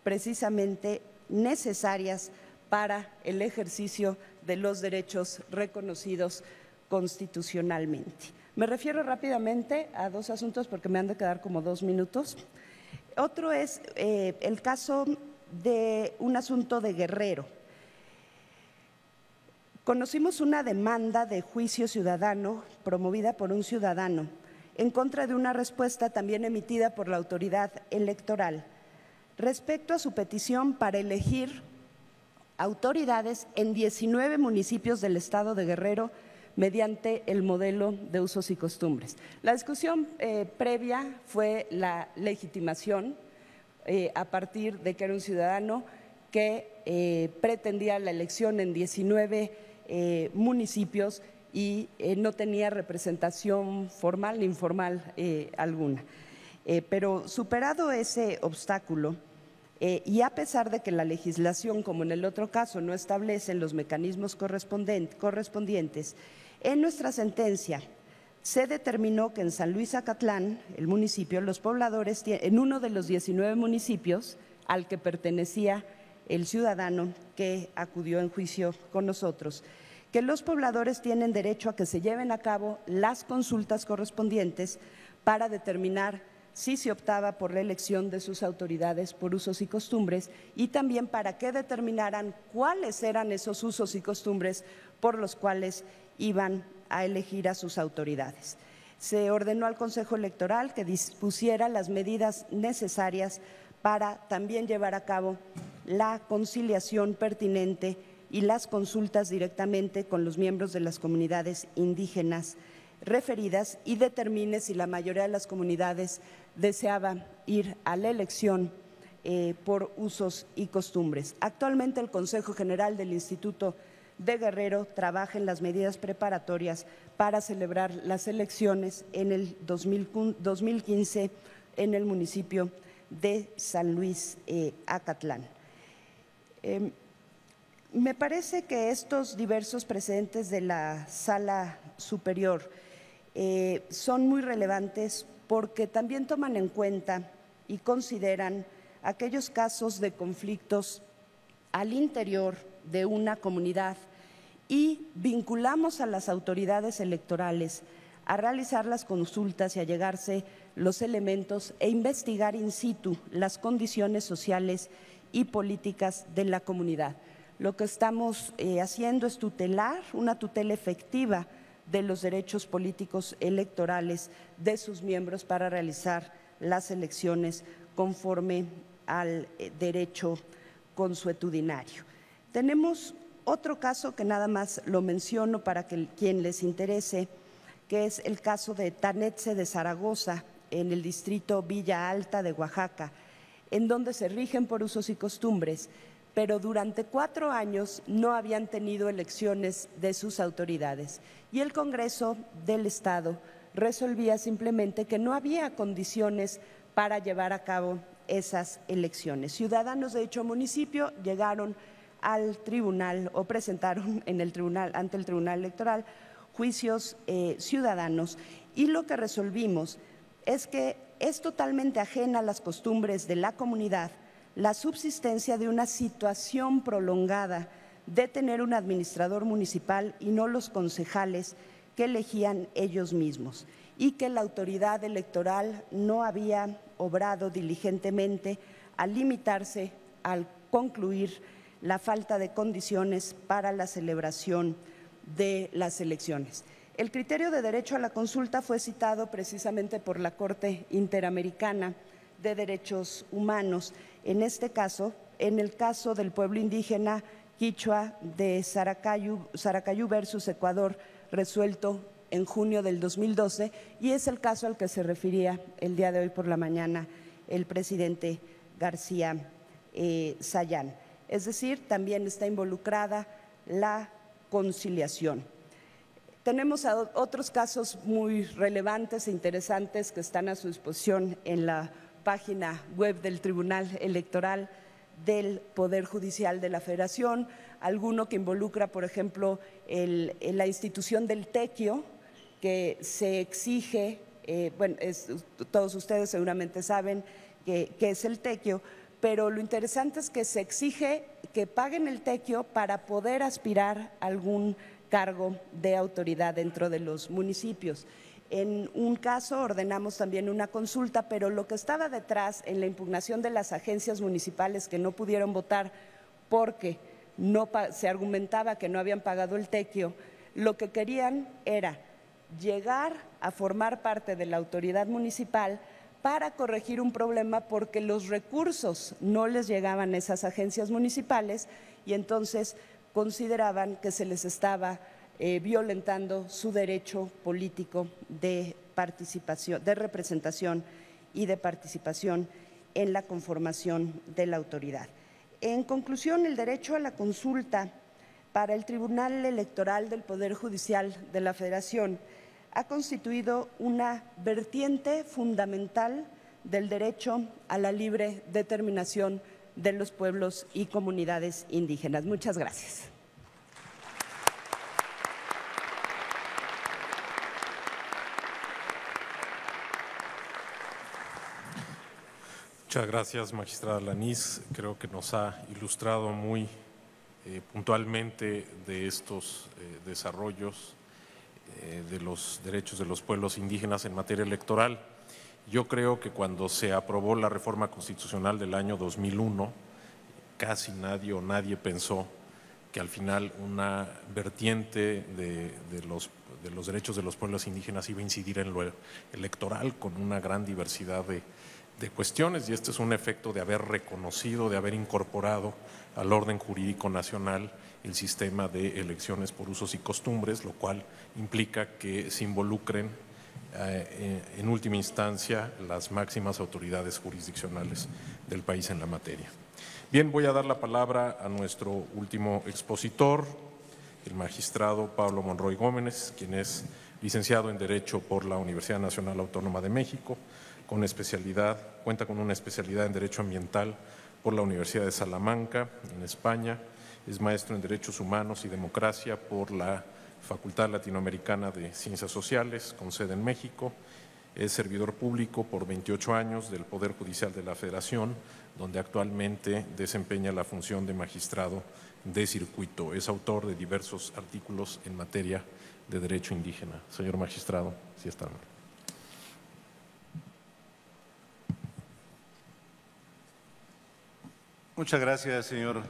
precisamente necesarias para el ejercicio de los derechos reconocidos constitucionalmente. Me refiero rápidamente a dos asuntos porque me han de quedar como 2 minutos. Otro es el caso de un asunto de Guerrero. Conocimos una demanda de juicio ciudadano promovida por un ciudadano en contra de una respuesta también emitida por la autoridad electoral respecto a su petición para elegir autoridades en 19 municipios del estado de Guerrero mediante el modelo de usos y costumbres. La discusión previa fue la legitimación a partir de que era un ciudadano que pretendía la elección en 19 municipios y no tenía representación formal ni informal alguna. Pero superado ese obstáculo, y a pesar de que la legislación, como en el otro caso, no establece los mecanismos correspondientes, en nuestra sentencia se determinó que en San Luis Acatlán, el municipio, los pobladores, en uno de los 19 municipios al que pertenecía el ciudadano que acudió en juicio con nosotros, que los pobladores tienen derecho a que se lleven a cabo las consultas correspondientes para determinar si se optaba por la elección de sus autoridades por usos y costumbres y también para que determinaran cuáles eran esos usos y costumbres por los cuales iban a elegir a sus autoridades. Se ordenó al Consejo Electoral que dispusiera las medidas necesarias para también llevar a cabo la conciliación pertinente y las consultas directamente con los miembros de las comunidades indígenas referidas y determine si la mayoría de las comunidades deseaba ir a la elección por usos y costumbres. Actualmente el Consejo General del Instituto de Guerrero trabaja en las medidas preparatorias para celebrar las elecciones en el 2015 en el municipio de San Luis Acatlán. Me parece que estos diversos precedentes de la Sala Superior son muy relevantes porque también toman en cuenta y consideran aquellos casos de conflictos al interior de una comunidad y vinculamos a las autoridades electorales a realizar las consultas y a llegarse los elementos e investigar in situ las condiciones sociales y políticas de la comunidad. Lo que estamos haciendo es tutelar, una tutela efectiva de los derechos políticos electorales de sus miembros para realizar las elecciones conforme al derecho consuetudinario. Tenemos otro caso que nada más lo menciono para que quien les interese, que es el caso de Tanetse de Zaragoza, en el distrito Villa Alta de Oaxaca, en donde se rigen por usos y costumbres, pero durante 4 años no habían tenido elecciones de sus autoridades y el Congreso del Estado resolvía simplemente que no había condiciones para llevar a cabo esas elecciones. Ciudadanos de dicho municipio llegaron al tribunal o presentaron en el tribunal, ante el Tribunal Electoral juicios ciudadanos y lo que resolvimos es que es totalmente ajena a las costumbres de la comunidad la subsistencia de una situación prolongada de tener un administrador municipal y no los concejales que elegían ellos mismos y que la autoridad electoral no había obrado diligentemente al limitarse al concluir la falta de condiciones para la celebración de las elecciones. El criterio de derecho a la consulta fue citado precisamente por la Corte Interamericana de Derechos Humanos, en este caso, en el caso del pueblo indígena quichua de Saracayú versus Ecuador, resuelto en junio del 2012, y es el caso al que se refería el día de hoy por la mañana el presidente García Sayán. Es decir, también está involucrada la conciliación. Tenemos otros casos muy relevantes e interesantes que están a su disposición en la página web del Tribunal Electoral del Poder Judicial de la Federación, alguno que involucra, por ejemplo, la institución del tequio, que se exige, bueno, todos ustedes seguramente saben qué es el tequio, pero lo interesante es que se exige que paguen el tequio para poder aspirar a algún cargo de autoridad dentro de los municipios. En un caso ordenamos también una consulta, pero lo que estaba detrás en la impugnación de las agencias municipales que no pudieron votar porque se argumentaba que no habían pagado el tequio, lo que querían era llegar a formar parte de la autoridad municipal para corregir un problema porque los recursos no les llegaban a esas agencias municipales y entonces consideraban que se les estaba violentando su derecho político de participación, de representación y de participación en la conformación de la autoridad. En conclusión, el derecho a la consulta para el Tribunal Electoral del Poder Judicial de la Federación ha constituido una vertiente fundamental del derecho a la libre determinación de los pueblos y comunidades indígenas. Muchas gracias. Muchas gracias, magistrada Alanís. Creo que nos ha ilustrado muy puntualmente de estos desarrollos de los derechos de los pueblos indígenas en materia electoral. Yo creo que cuando se aprobó la reforma constitucional del año 2001, casi nadie pensó que al final una vertiente de los derechos de los pueblos indígenas iba a incidir en lo electoral con una gran diversidad de cuestiones, y este es un efecto de haber reconocido, de haber incorporado al orden jurídico nacional el sistema de elecciones por usos y costumbres, lo cual implica que se involucren en última instancia las máximas autoridades jurisdiccionales del país en la materia. Bien, voy a dar la palabra a nuestro último expositor, el magistrado Pablo Monroy Gómez, quien es licenciado en Derecho por la Universidad Nacional Autónoma de México, cuenta con una especialidad en Derecho Ambiental por la Universidad de Salamanca, en España. Es maestro en Derechos Humanos y Democracia por la Facultad Latinoamericana de Ciencias Sociales, con sede en México. Es servidor público por 28 años del Poder Judicial de la Federación, donde actualmente desempeña la función de magistrado de circuito. Es autor de diversos artículos en materia de derecho indígena. Señor magistrado, si está bien. Muchas gracias, señor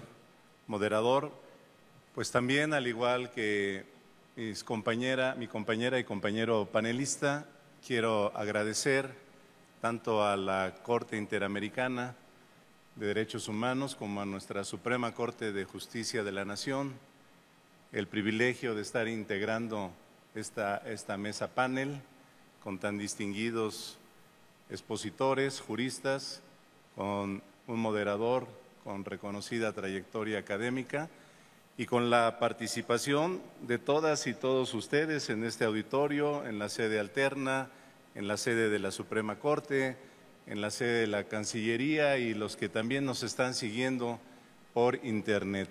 moderador. Pues también, al igual que mi compañera y compañero panelista, quiero agradecer tanto a la Corte Interamericana de Derechos Humanos como a nuestra Suprema Corte de Justicia de la Nación el privilegio de estar integrando esta mesa panel con tan distinguidos expositores, juristas, con un moderador con reconocida trayectoria académica y con la participación de todas y todos ustedes en este auditorio, en la sede alterna, en la sede de la Suprema Corte, en la sede de la Cancillería y los que también nos están siguiendo por internet.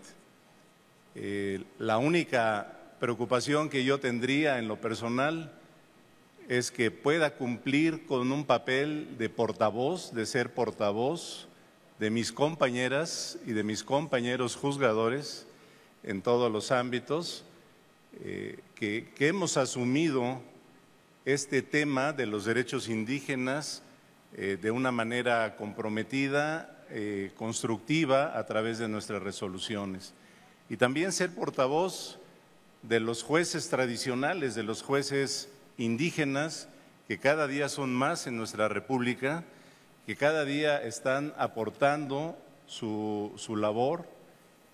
La única preocupación que yo tendría en lo personal es que pueda cumplir con un papel de portavoz, de ser portavoz de mis compañeras y de mis compañeros juzgadores en todos los ámbitos, que hemos asumido este tema de los derechos indígenas de una manera comprometida, constructiva a través de nuestras resoluciones. Y también ser portavoz de los jueces tradicionales, de los jueces indígenas, que cada día son más en nuestra República, que cada día están aportando su labor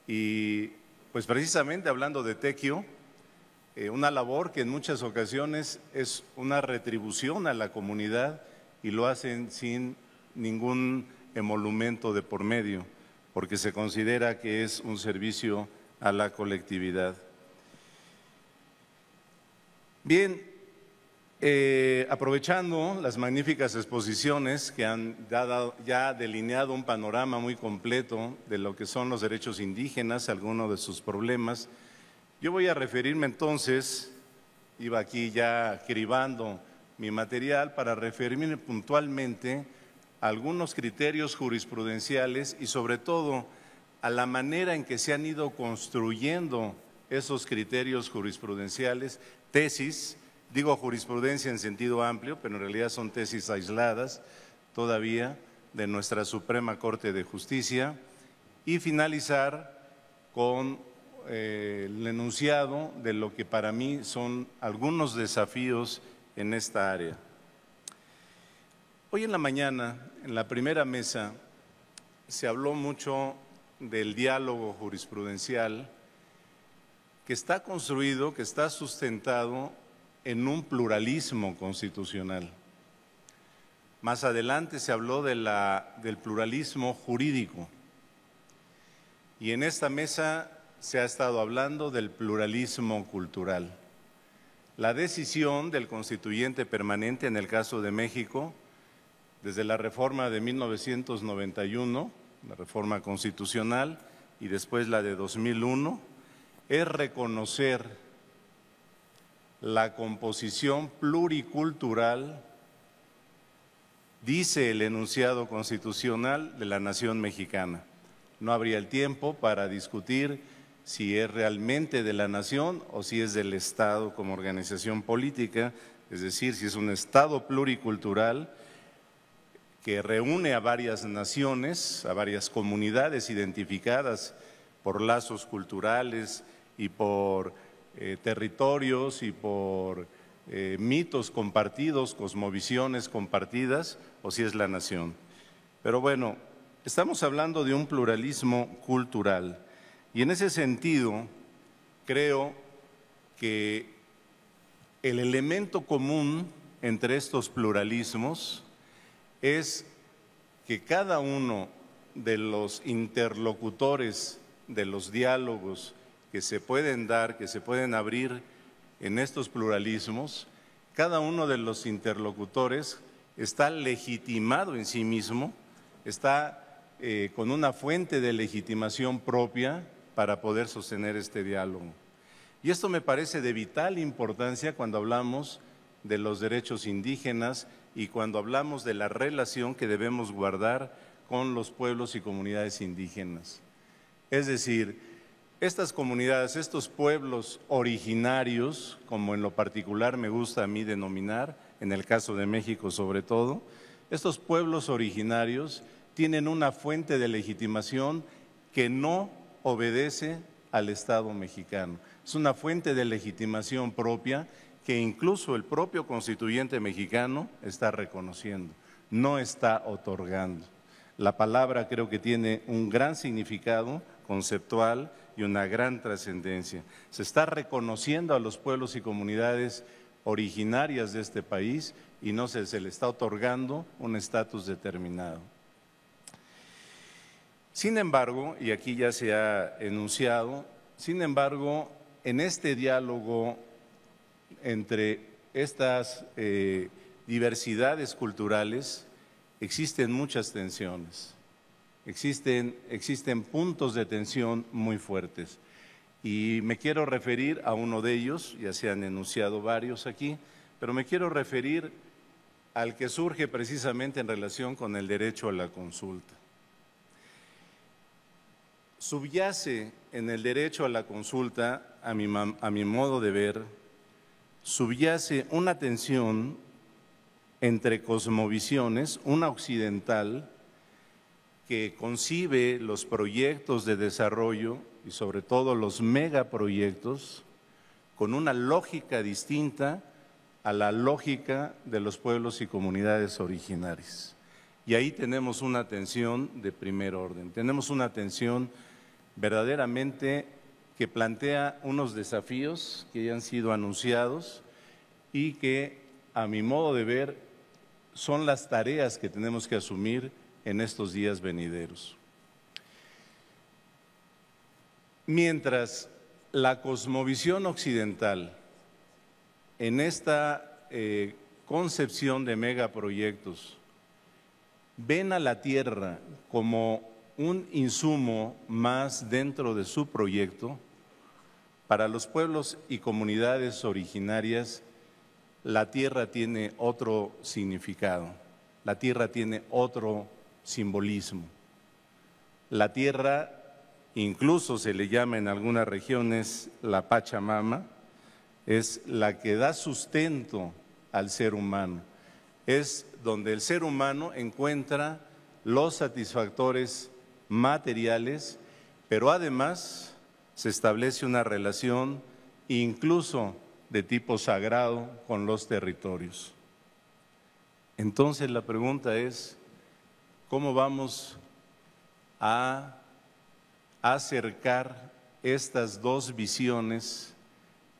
y pues precisamente hablando de tequio, una labor que en muchas ocasiones es una retribución a la comunidad y lo hacen sin ningún emolumento de por medio, porque se considera que es un servicio a la colectividad. Bien, Aprovechando las magníficas exposiciones que han ya delineado un panorama muy completo de lo que son los derechos indígenas, algunos de sus problemas, yo voy a referirme entonces, iba aquí ya cribando mi material para referirme puntualmente a algunos criterios jurisprudenciales y sobre todo a la manera en que se han ido construyendo esos criterios jurisprudenciales, tesis. Digo jurisprudencia en sentido amplio, pero en realidad son tesis aisladas todavía de nuestra Suprema Corte de Justicia, y finalizar con el enunciado de lo que para mí son algunos desafíos en esta área. Hoy en la mañana, en la primera mesa, se habló mucho del diálogo jurisprudencial que está construido, que está sustentado en un pluralismo constitucional. Más adelante se habló del pluralismo jurídico y en esta mesa se ha estado hablando del pluralismo cultural. La decisión del constituyente permanente en el caso de México, desde la reforma de 1991, la reforma constitucional y después la de 2001, es reconocer la composición pluricultural, dice el enunciado constitucional, de la nación mexicana. No habría el tiempo para discutir si es realmente de la nación o si es del Estado como organización política, es decir, si es un Estado pluricultural que reúne a varias naciones, a varias comunidades identificadas por lazos culturales y por territorios y por mitos compartidos, cosmovisiones compartidas, o si es la nación. Pero bueno, estamos hablando de un pluralismo cultural y en ese sentido creo que el elemento común entre estos pluralismos es que cada uno de los interlocutores de los diálogos que se pueden dar, que se pueden abrir en estos pluralismos, cada uno de los interlocutores está legitimado en sí mismo, está con una fuente de legitimación propia para poder sostener este diálogo. Y esto me parece de vital importancia cuando hablamos de los derechos indígenas y cuando hablamos de la relación que debemos guardar con los pueblos y comunidades indígenas. Es decir, estas comunidades, estos pueblos originarios, como en lo particular me gusta a mí denominar, en el caso de México sobre todo, estos pueblos originarios tienen una fuente de legitimación que no obedece al Estado mexicano. Es una fuente de legitimación propia que incluso el propio constituyente mexicano está reconociendo, no está otorgando. La palabra creo que tiene un gran significado conceptual y una gran trascendencia. Se está reconociendo a los pueblos y comunidades originarias de este país y no se le está otorgando un estatus determinado. Sin embargo, y aquí ya se ha enunciado, sin embargo, en este diálogo entre estas diversidades culturales existen muchas tensiones. Existen puntos de tensión muy fuertes y me quiero referir a uno de ellos, ya se han enunciado varios aquí, pero me quiero referir al que surge precisamente en relación con el derecho a la consulta. Subyace en el derecho a la consulta, a mi modo de ver, subyace una tensión entre cosmovisiones, una occidental que concibe los proyectos de desarrollo y sobre todo los megaproyectos con una lógica distinta a la lógica de los pueblos y comunidades originarias. Y ahí tenemos una tensión de primer orden, tenemos una tensión verdaderamente que plantea unos desafíos que ya han sido anunciados y que, a mi modo de ver, son las tareas que tenemos que asumir en estos días venideros. Mientras la cosmovisión occidental en esta concepción de megaproyectos ven a la tierra como un insumo más dentro de su proyecto, para los pueblos y comunidades originarias, la tierra tiene otro significado, la tierra tiene otro simbolismo. La tierra, incluso se le llama en algunas regiones la Pachamama, es la que da sustento al ser humano. Es donde el ser humano encuentra los satisfactores materiales, pero además se establece una relación incluso de tipo sagrado con los territorios. Entonces la pregunta es, ¿cómo vamos a acercar estas dos visiones?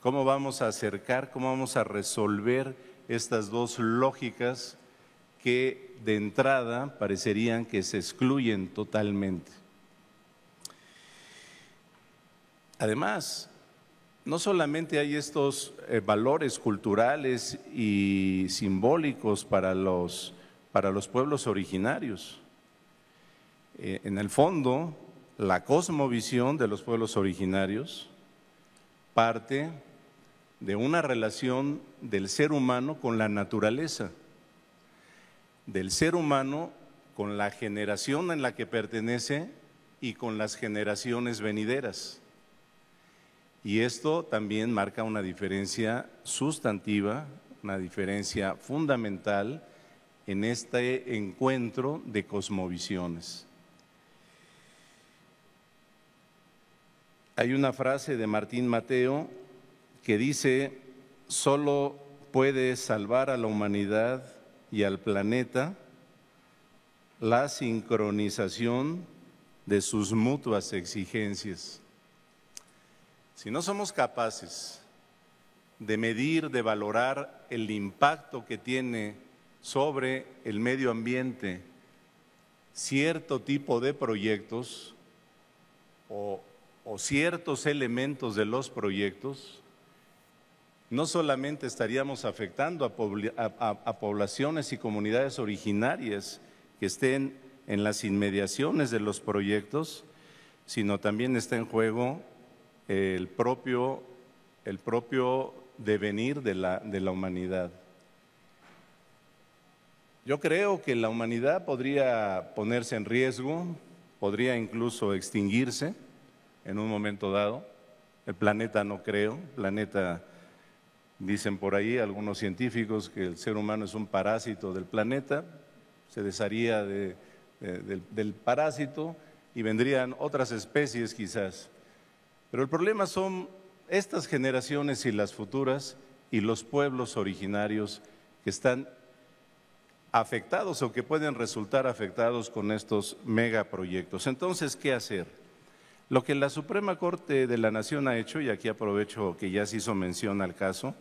¿Cómo vamos a acercar, cómo vamos a resolver estas dos lógicas que de entrada parecerían que se excluyen totalmente? Además, no solamente hay estos valores culturales y simbólicos para los pueblos originarios. En el fondo, la cosmovisión de los pueblos originarios parte de una relación del ser humano con la naturaleza, del ser humano con la generación en la que pertenece y con las generaciones venideras. Y esto también marca una diferencia sustantiva, una diferencia fundamental en este encuentro de cosmovisiones. Hay una frase de Martín Mateo que dice: solo puede salvar a la humanidad y al planeta la sincronización de sus mutuas exigencias. Si no somos capaces de medir, de valorar el impacto que tiene sobre el medio ambiente cierto tipo de proyectos o ciertos elementos de los proyectos, no solamente estaríamos afectando a poblaciones y comunidades originarias que estén en las inmediaciones de los proyectos, sino también está en juego el propio devenir de la humanidad. Yo creo que la humanidad podría ponerse en riesgo, podría incluso extinguirse en un momento dado. El planeta no creo, el planeta, dicen por ahí algunos científicos que el ser humano es un parásito del planeta, se desharía del parásito y vendrían otras especies quizás. Pero el problema son estas generaciones y las futuras y los pueblos originarios que están afectados o que pueden resultar afectados con estos megaproyectos. Entonces, ¿qué hacer? Lo que la Suprema Corte de la Nación ha hecho, y aquí aprovecho que ya se hizo mención al caso,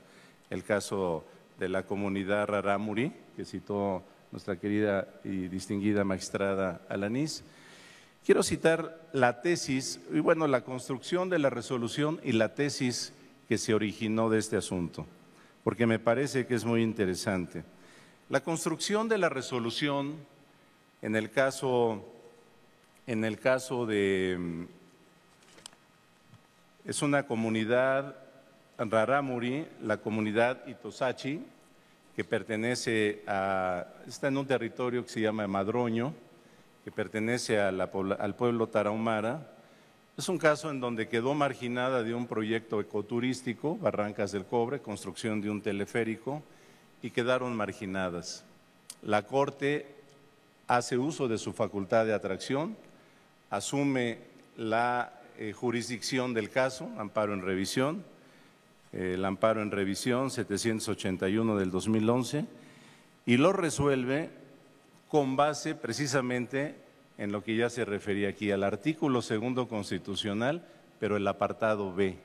el caso de la comunidad Rarámuri, que citó nuestra querida y distinguida magistrada Alanís. Quiero citar la tesis, y bueno, la construcción de la resolución y la tesis que se originó de este asunto, porque me parece que es muy interesante. La construcción de la resolución, en el caso de, es una comunidad Rarámuri, la comunidad Itosachi, que pertenece está en un territorio que se llama Madroño, que pertenece al pueblo tarahumara. Es un caso en donde quedó marginada de un proyecto ecoturístico, Barrancas del Cobre, construcción de un teleférico, y quedaron marginadas. La Corte hace uso de su facultad de atracción, asume la jurisdicción del caso, amparo en revisión, el amparo en revisión 781 del 2011, y lo resuelve con base precisamente en lo que ya se refería aquí, al artículo 2 constitucional, pero el apartado B.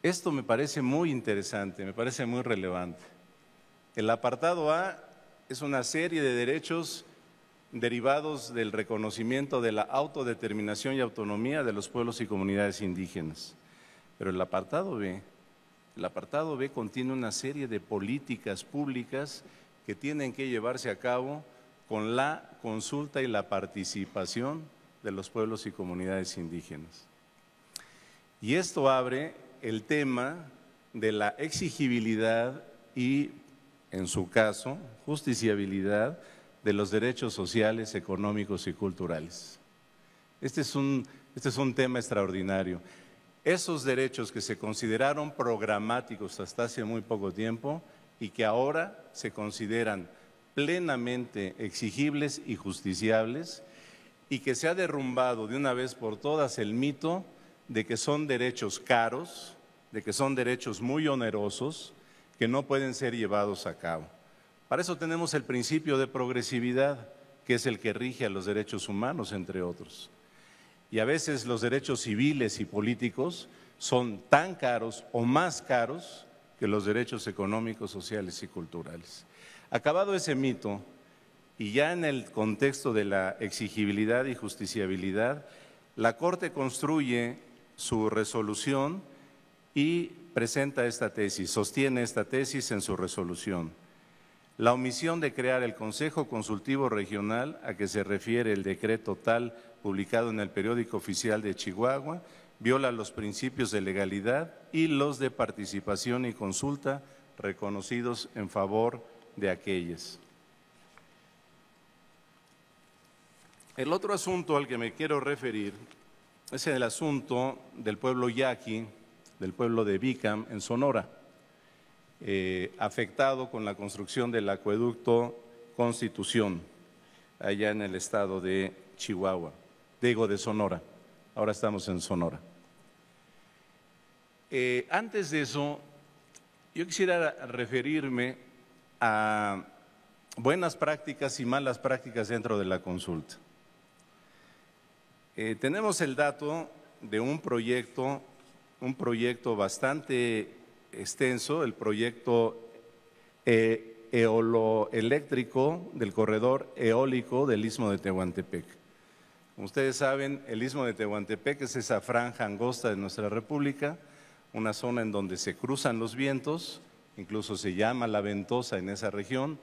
Esto me parece muy interesante, me parece muy relevante. El apartado A es una serie de derechos derivados del reconocimiento de la autodeterminación y autonomía de los pueblos y comunidades indígenas. Pero el apartado B El apartado B contiene una serie de políticas públicas que tienen que llevarse a cabo con la consulta y la participación de los pueblos y comunidades indígenas. Y esto abre el tema de la exigibilidad y, en su caso, justiciabilidad de los derechos sociales, económicos y culturales. Este es un tema extraordinario. Esos derechos que se consideraron programáticos hasta hace muy poco tiempo y que ahora se consideran plenamente exigibles y justiciables, y que se ha derrumbado de una vez por todas el mito de que son derechos caros, de que son derechos muy onerosos, que no pueden ser llevados a cabo. Para eso tenemos el principio de progresividad, que es el que rige a los derechos humanos, entre otros. Y a veces los derechos civiles y políticos son tan caros o más caros que los derechos económicos, sociales y culturales. Acabado ese mito, y ya en el contexto de la exigibilidad y justiciabilidad, la Corte construye su resolución y presenta esta tesis, sostiene esta tesis en su resolución. La omisión de crear el Consejo Consultivo Regional a que se refiere el decreto tal publicado en el Periódico Oficial de Chihuahua viola los principios de legalidad y los de participación y consulta reconocidos en favor de aquellas. El otro asunto al que me quiero referir es el asunto del pueblo yaqui, del pueblo de Bicam en Sonora, afectado con la construcción del acueducto Constitución, allá en el estado de Chihuahua, digo de Sonora, ahora estamos en Sonora. Antes de eso, yo quisiera referirme a buenas prácticas y malas prácticas dentro de la consulta. Tenemos el dato de un proyecto bastante extenso, el proyecto eoloeléctrico del corredor eólico del Istmo de Tehuantepec. Como ustedes saben, el Istmo de Tehuantepec es esa franja angosta de nuestra República, una zona en donde se cruzan los vientos, incluso se llama la ventosa en esa región,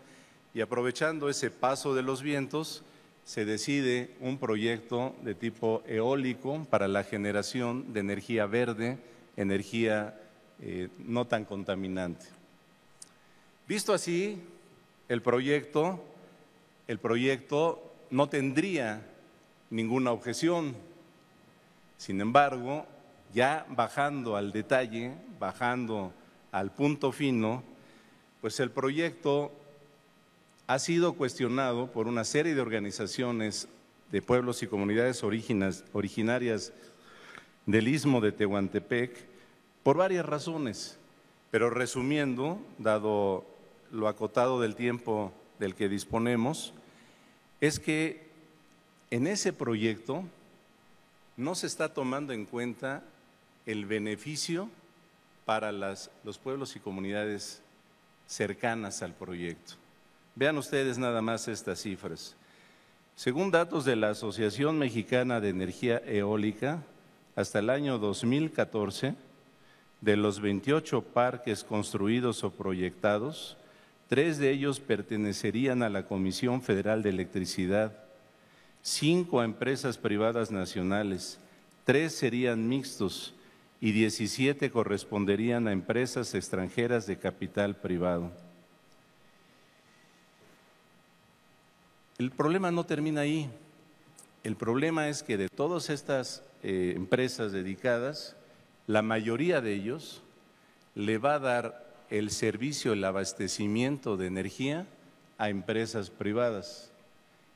y aprovechando ese paso de los vientos, se decide un proyecto de tipo eólico para la generación de energía verde, energía no tan contaminante. Visto así, el proyecto no tendría ninguna objeción. Sin embargo, ya bajando al detalle, bajando al punto fino, pues el proyecto ha sido cuestionado por una serie de organizaciones de pueblos y comunidades originarias del Istmo de Tehuantepec por varias razones, pero resumiendo, dado lo acotado del tiempo del que disponemos, es que en ese proyecto no se está tomando en cuenta el beneficio para los pueblos y comunidades cercanas al proyecto. Vean ustedes nada más estas cifras. Según datos de la Asociación Mexicana de Energía Eólica, hasta el año 2014, de los 28 parques construidos o proyectados, 3 de ellos pertenecerían a la Comisión Federal de Electricidad, 5 a empresas privadas nacionales, 3 serían mixtos y 17 corresponderían a empresas extranjeras de capital privado. El problema no termina ahí. El problema es que de todas estas empresas dedicadas, la mayoría de ellos le va a dar el servicio, el abastecimiento de energía a empresas privadas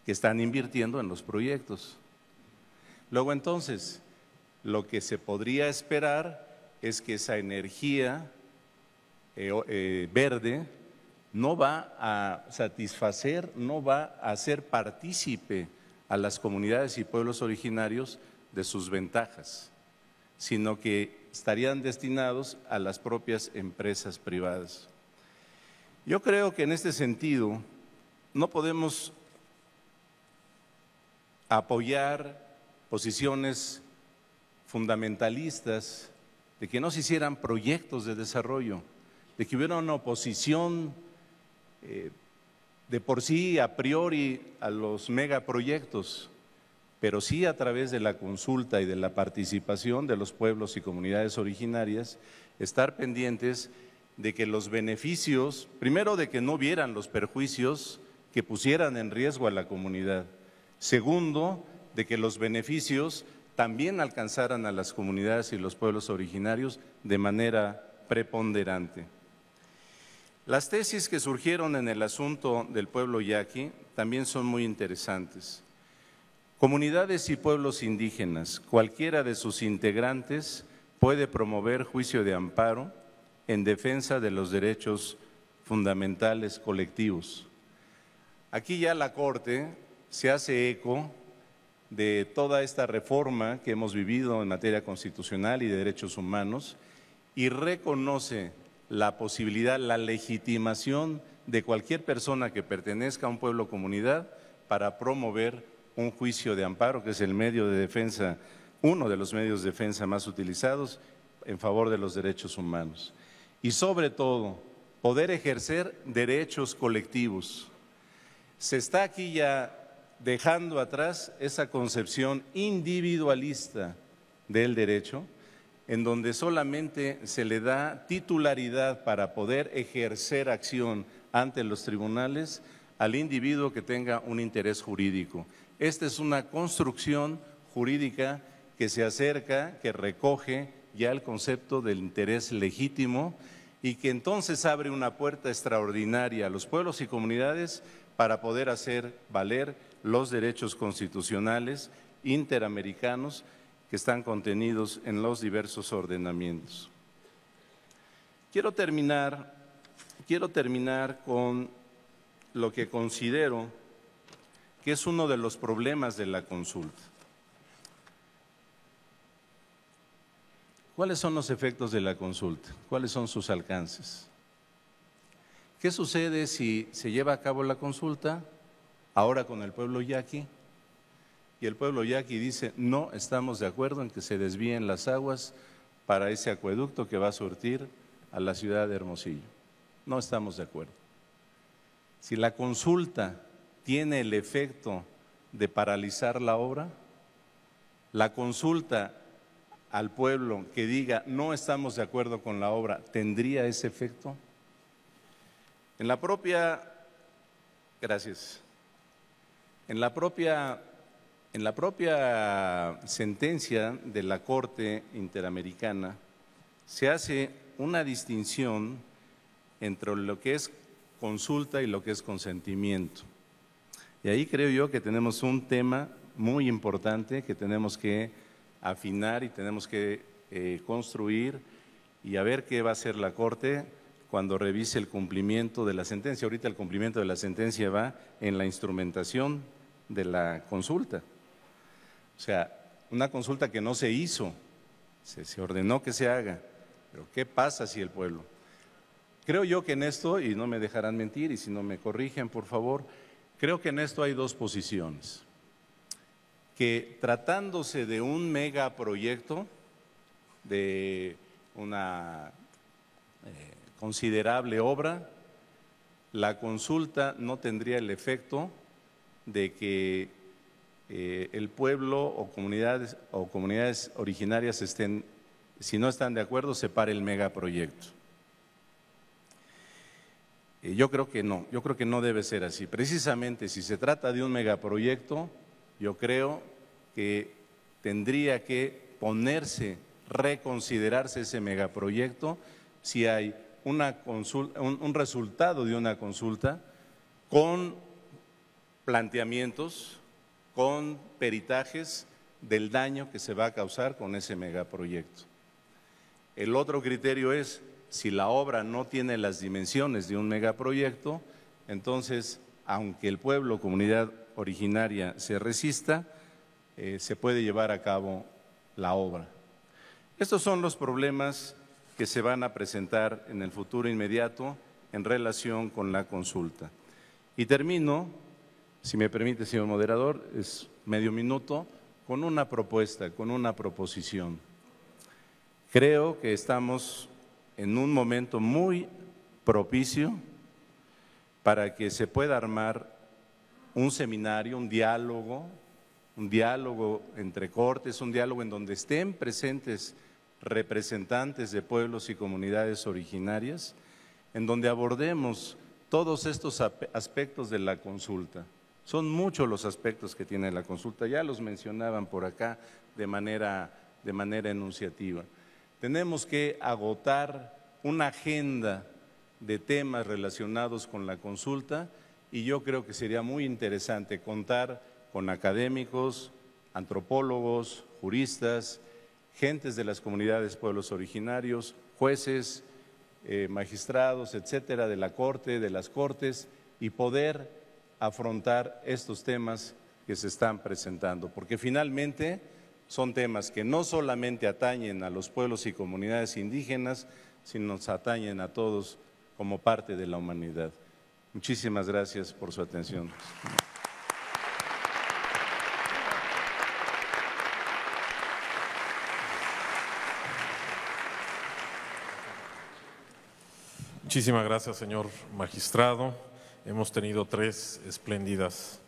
que están invirtiendo en los proyectos. Luego entonces, lo que se podría esperar es que esa energía verde no va a satisfacer, no va a hacer partícipe a las comunidades y pueblos originarios de sus ventajas, sino que estarían destinados a las propias empresas privadas. Yo creo que en este sentido no podemos apoyar posiciones fundamentalistas de que no se hicieran proyectos de desarrollo, de que hubiera una oposición de por sí a priori a los megaproyectos, pero sí a través de la consulta y de la participación de los pueblos y comunidades originarias, estar pendientes de que los beneficios, primero de que no vieran los perjuicios que pusieran en riesgo a la comunidad, segundo, de que los beneficios también alcanzaran a las comunidades y los pueblos originarios de manera preponderante. Las tesis que surgieron en el asunto del pueblo yaqui también son muy interesantes. Comunidades y pueblos indígenas, cualquiera de sus integrantes puede promover juicio de amparo en defensa de los derechos fundamentales colectivos. Aquí ya la Corte se hace eco de toda esta reforma que hemos vivido en materia constitucional y de derechos humanos y reconoce la posibilidad, la legitimación de cualquier persona que pertenezca a un pueblo o comunidad para promover un juicio de amparo, que es el medio de defensa, uno de los medios de defensa más utilizados en favor de los derechos humanos. Y sobre todo, poder ejercer derechos colectivos. Se está aquí ya dejando atrás esa concepción individualista del derecho, en donde solamente se le da titularidad para poder ejercer acción ante los tribunales al individuo que tenga un interés jurídico. Esta es una construcción jurídica que se acerca, que recoge ya el concepto del interés legítimo y que entonces abre una puerta extraordinaria a los pueblos y comunidades para poder hacer valer los derechos constitucionales interamericanos que están contenidos en los diversos ordenamientos. Quiero terminar con lo que considero que es uno de los problemas de la consulta. ¿Cuáles son los efectos de la consulta? ¿Cuáles son sus alcances? ¿Qué sucede si se lleva a cabo la consulta ahora con el pueblo yaqui? Y el pueblo yaqui dice, no estamos de acuerdo en que se desvíen las aguas para ese acueducto que va a surtir a la ciudad de Hermosillo. No estamos de acuerdo. Si la consulta tiene el efecto de paralizar la obra, la consulta al pueblo que diga no estamos de acuerdo con la obra, ¿tendría ese efecto? En la propia sentencia de la Corte Interamericana se hace una distinción entre lo que es consulta y lo que es consentimiento. Y ahí creo yo que tenemos un tema muy importante que tenemos que afinar y tenemos que construir y a ver qué va a hacer la Corte cuando revise el cumplimiento de la sentencia. Ahorita el cumplimiento de la sentencia va en la instrumentación de la consulta. O sea, una consulta que no se hizo, se ordenó que se haga, pero ¿qué pasa si el pueblo? Creo yo que en esto, y no me dejarán mentir, y si no me corrigen por favor, creo que en esto hay dos posiciones. Que tratándose de un megaproyecto, de una considerable obra, la consulta no tendría el efecto de que el pueblo o comunidades originarias estén, si no están de acuerdo, se pare el megaproyecto. Yo creo que no debe ser así. Precisamente si se trata de un megaproyecto, yo creo que tendría que reconsiderarse ese megaproyecto si hay un resultado de una consulta con planteamientos, con peritajes del daño que se va a causar con ese megaproyecto. El otro criterio es, si la obra no tiene las dimensiones de un megaproyecto, entonces, aunque el pueblo o comunidad originaria se resista, se puede llevar a cabo la obra. Estos son los problemas que se van a presentar en el futuro inmediato en relación con la consulta. Y termino, si me permite, señor moderador, es medio minuto, con una propuesta, con una proposición. Creo que estamos en un momento muy propicio para que se pueda armar un seminario, un diálogo entre cortes, un diálogo en donde estén presentes representantes de pueblos y comunidades originarias, en donde abordemos todos estos aspectos de la consulta. Son muchos los aspectos que tiene la consulta, ya los mencionaban por acá de manera enunciativa. Tenemos que agotar una agenda de temas relacionados con la consulta y yo creo que sería muy interesante contar con académicos, antropólogos, juristas, gentes de las comunidades pueblos originarios, jueces, magistrados, etcétera, de la Corte, de las Cortes, y poder afrontar estos temas que se están presentando, porque finalmente son temas que no solamente atañen a los pueblos y comunidades indígenas, sino nos atañen a todos como parte de la humanidad. Muchísimas gracias por su atención. Muchísimas gracias, señor magistrado. Hemos tenido 3 espléndidas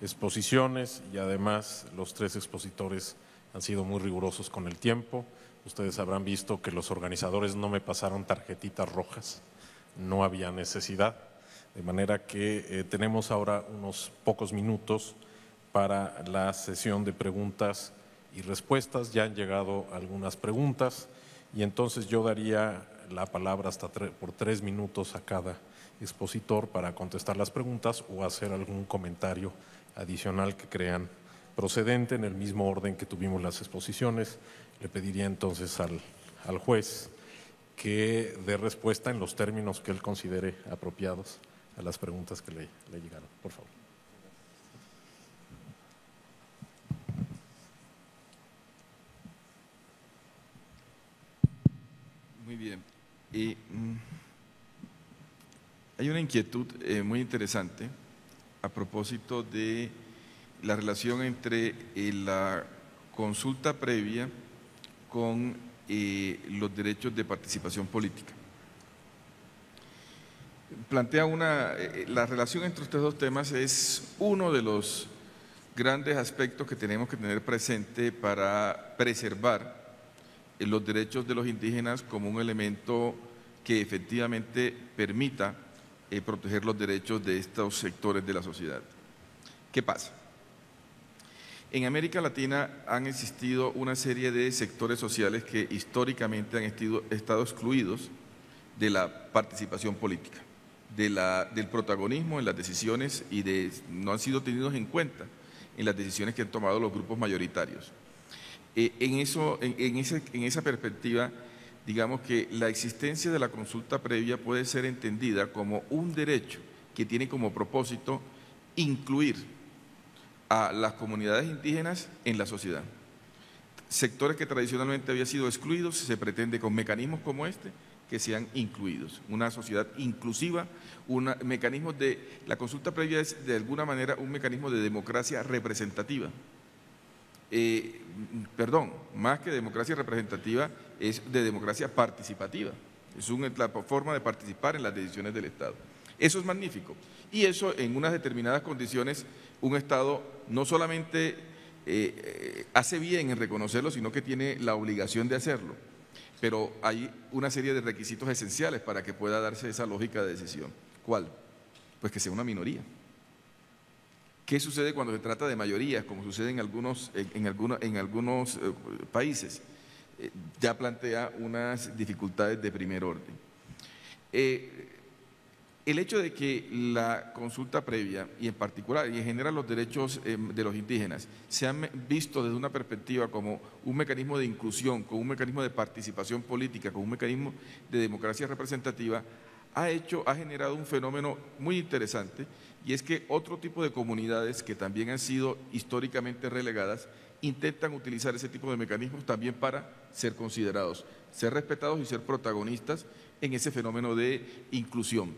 exposiciones y además los 3 expositores han sido muy rigurosos con el tiempo. Ustedes habrán visto que los organizadores no me pasaron tarjetitas rojas, no había necesidad, de manera que tenemos ahora unos pocos minutos para la sesión de preguntas y respuestas. Ya han llegado algunas preguntas y entonces yo daría la palabra por 3 minutos a cada expositor para contestar las preguntas o hacer algún comentario adicional que crean procedente en el mismo orden que tuvimos las exposiciones. Le pediría entonces al juez que dé respuesta en los términos que él considere apropiados a las preguntas que le llegaron. Por favor. Muy bien. Hay una inquietud muy interesante a propósito de la relación entre la consulta previa con los derechos de participación política. Plantea la relación entre estos 2 temas es uno de los grandes aspectos que tenemos que tener presente para preservar los derechos de los indígenas como un elemento que efectivamente permita proteger los derechos de estos sectores de la sociedad. ¿Qué pasa? En América Latina han existido una serie de sectores sociales que históricamente han estado excluidos de la participación política, del protagonismo en las decisiones y no han sido tenidos en cuenta en las decisiones que han tomado los grupos mayoritarios. En esa perspectiva, digamos que la existencia de la consulta previa puede ser entendida como un derecho que tiene como propósito incluir a las comunidades indígenas en la sociedad. Sectores que tradicionalmente habían sido excluidos, se pretende con mecanismos como este que sean incluidos. Una sociedad inclusiva, la consulta previa es de alguna manera un mecanismo de democracia representativa. Más que democracia representativa, es de democracia participativa. Es la forma de participar en las decisiones del Estado. Eso es magnífico. Y eso en unas determinadas condiciones, un Estado no solamente hace bien en reconocerlo, sino que tiene la obligación de hacerlo. Pero hay una serie de requisitos esenciales para que pueda darse esa lógica de decisión. ¿Cuál? Pues que sea una minoría. ¿Qué sucede cuando se trata de mayorías, como sucede en algunos países? Ya plantea unas dificultades de primer orden. El hecho de que la consulta previa, y en particular, y en general los derechos de los indígenas, se han visto desde una perspectiva como un mecanismo de inclusión, como un mecanismo de participación política, como un mecanismo de democracia representativa, ha generado un fenómeno muy interesante, y es que otro tipo de comunidades que también han sido históricamente relegadas intentan utilizar ese tipo de mecanismos también para ser considerados, ser respetados y ser protagonistas en ese fenómeno de inclusión.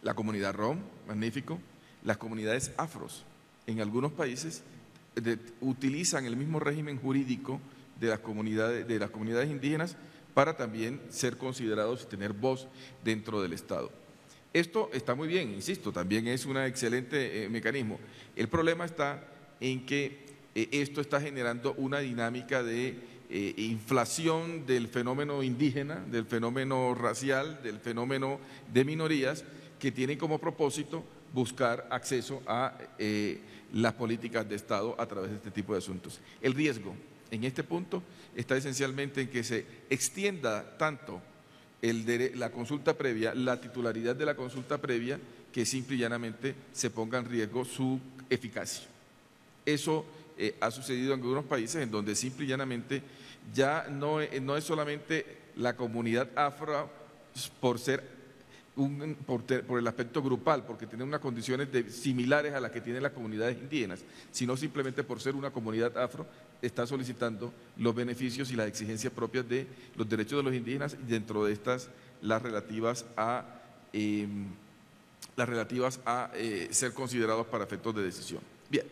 La comunidad rom, magnífico, las comunidades afros en algunos países utilizan el mismo régimen jurídico de las comunidades indígenas para también ser considerados y tener voz dentro del Estado. Esto está muy bien, insisto, también es un excelente mecanismo. El problema está en que esto está generando una dinámica de inflación del fenómeno indígena, del fenómeno racial, del fenómeno de minorías, que tiene como propósito buscar acceso a las políticas de Estado a través de este tipo de asuntos. El riesgo en este punto está esencialmente en que se extienda tanto la consulta previa, la titularidad de la consulta previa, que simple y llanamente se ponga en riesgo su eficacia. Eso ha sucedido en algunos países en donde simple y llanamente ya no es solamente la comunidad afro por el aspecto grupal, porque tiene unas condiciones similares a las que tienen las comunidades indígenas, sino simplemente por ser una comunidad afro, está solicitando los beneficios y las exigencias propias de los derechos de los indígenas, y dentro de estas las relativas a ser considerados para efectos de decisión. Bien,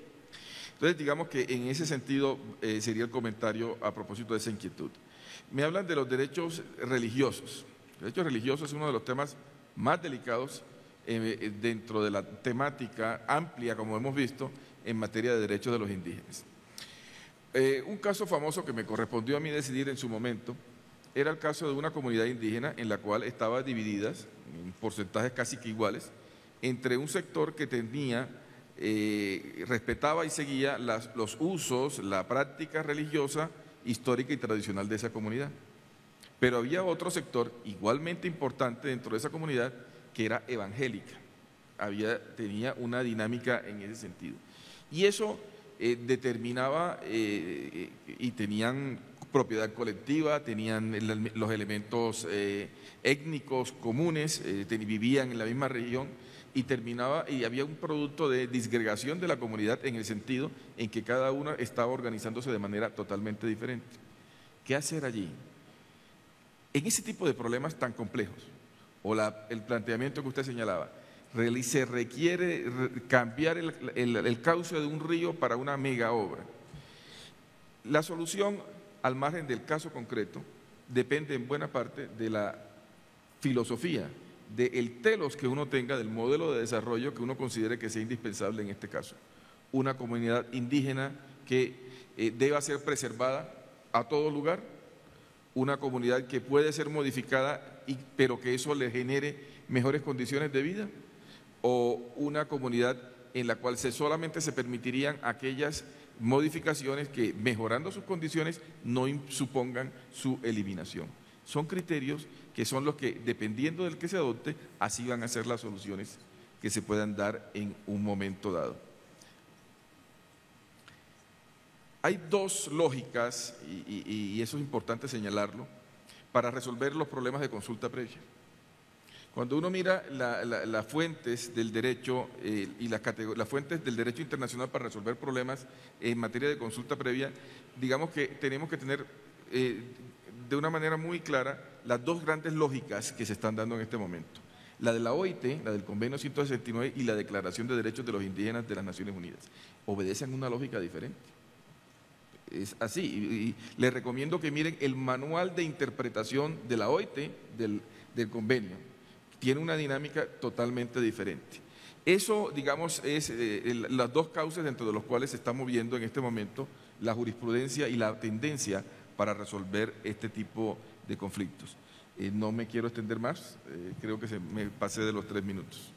entonces digamos que en ese sentido sería el comentario a propósito de esa inquietud. Me hablan de los derechos religiosos. El derecho religioso es uno de los temas más delicados dentro de la temática amplia, como hemos visto, en materia de derechos de los indígenas. Un caso famoso que me correspondió a mí decidir en su momento era el caso de una comunidad indígena en la cual estaba divididas en porcentajes casi que iguales entre un sector que respetaba y seguía los usos, la práctica religiosa, histórica y tradicional de esa comunidad. Pero había otro sector igualmente importante dentro de esa comunidad que era evangélica, tenía una dinámica en ese sentido. Y eso determinaba y tenían propiedad colectiva, tenían los elementos étnicos comunes, vivían en la misma región y había un producto de disgregación de la comunidad en el sentido en que cada uno estaba organizándose de manera totalmente diferente. ¿Qué hacer allí? En ese tipo de problemas tan complejos, o el planteamiento que usted señalaba, se requiere cambiar el cauce de un río para una mega obra. La solución, al margen del caso concreto, depende en buena parte de la filosofía, del telos que uno tenga, del modelo de desarrollo que uno considere que sea indispensable en este caso. Una comunidad indígena que deba ser preservada a todo lugar, una comunidad que puede ser modificada, pero que eso le genere mejores condiciones de vida, o una comunidad en la cual solamente se permitirían aquellas modificaciones que, mejorando sus condiciones, no supongan su eliminación. Son criterios que son los que, dependiendo del que se adopte, así van a ser las soluciones que se puedan dar en un momento dado. Hay dos lógicas, y eso es importante señalarlo, para resolver los problemas de consulta previa. Cuando uno mira las fuentes del derecho y las fuentes del derecho internacional para resolver problemas en materia de consulta previa, digamos que tenemos que tener de una manera muy clara las dos grandes lógicas que se están dando en este momento. La de la OIT, la del Convenio 169 y la Declaración de Derechos de los Indígenas de las Naciones Unidas, obedecen una lógica diferente. Es así, y les recomiendo que miren el manual de interpretación de la OIT del convenio. Tiene una dinámica totalmente diferente. Eso, digamos, es las dos causas dentro de los cuales se está moviendo en este momento la jurisprudencia y la tendencia para resolver este tipo de conflictos. No me quiero extender más, creo que me pasé de los 3 minutos.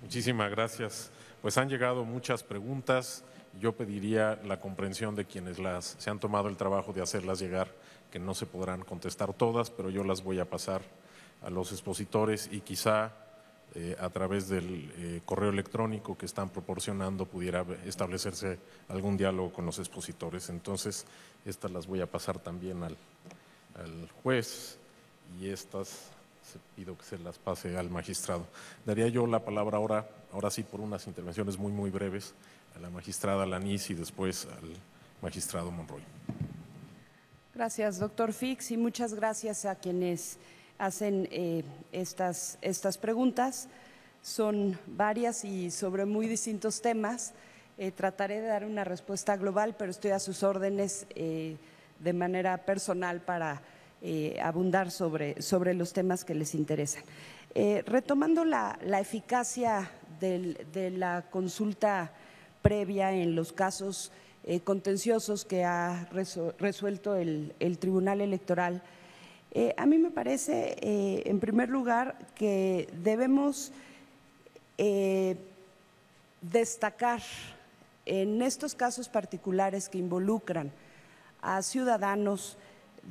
Muchísimas gracias. Pues han llegado muchas preguntas. Yo pediría la comprensión de quienes se han tomado el trabajo de hacerlas llegar, que no se podrán contestar todas, pero yo las voy a pasar a los expositores y quizá a través del correo electrónico que están proporcionando pudiera establecerse algún diálogo con los expositores. Entonces, estas las voy a pasar también al juez y estas pido que se las pase al magistrado. Daría yo la palabra ahora sí por unas intervenciones muy breves, a la magistrada Lanís y después al magistrado Monroy. Gracias, doctor Fix, y muchas gracias a quienes hacen estas preguntas. Son varias y sobre muy distintos temas. Trataré de dar una respuesta global, pero estoy a sus órdenes de manera personal para abundar sobre los temas que les interesan. Retomando la eficacia de la consulta previa en los casos contenciosos que ha resuelto el Tribunal Electoral, a mí me parece, en primer lugar, que debemos destacar en estos casos particulares que involucran a ciudadanos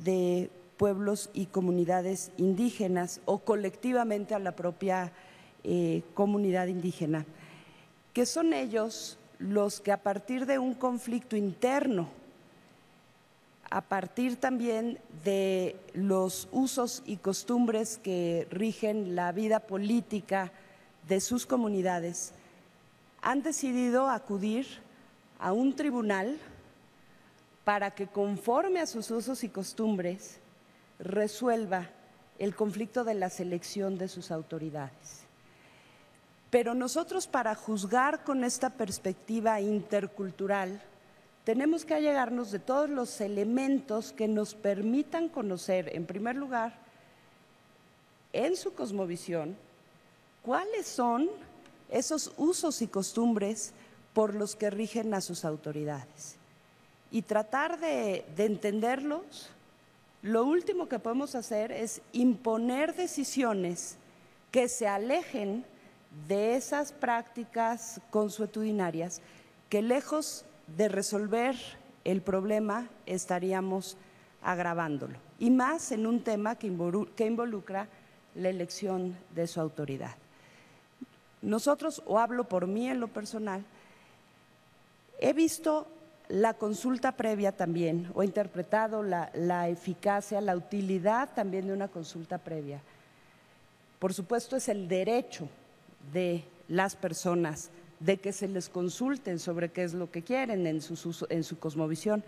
de pueblos y comunidades indígenas o colectivamente a la propia comunidad indígena, que son ellos los que a partir de un conflicto interno, a partir también de los usos y costumbres que rigen la vida política de sus comunidades, han decidido acudir a un tribunal para que, conforme a sus usos y costumbres, resuelva el conflicto de la selección de sus autoridades. Pero nosotros, para juzgar con esta perspectiva intercultural, tenemos que allegarnos de todos los elementos que nos permitan conocer, en primer lugar, en su cosmovisión, cuáles son esos usos y costumbres por los que rigen a sus autoridades. Y tratar de entenderlos. Lo último que podemos hacer es imponer decisiones que se alejen de esas prácticas consuetudinarias que, lejos de resolver el problema, estaríamos agravándolo, y más en un tema que involucra la elección de su autoridad. Nosotros, o hablo por mí en lo personal, he visto la consulta previa también, o he interpretado la eficacia, la utilidad también de una consulta previa. Por supuesto, es el derecho de las personas de que se les consulten sobre qué es lo que quieren en su cosmovisión,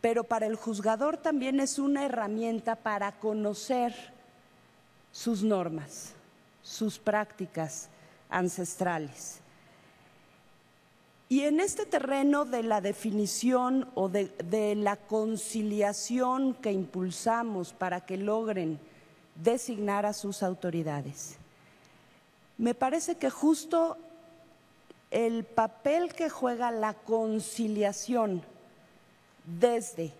pero para el juzgador también es una herramienta para conocer sus normas, sus prácticas ancestrales. Y en este terreno de la definición o de la conciliación que impulsamos para que logren designar a sus autoridades, me parece que justo el papel que juega la conciliación desde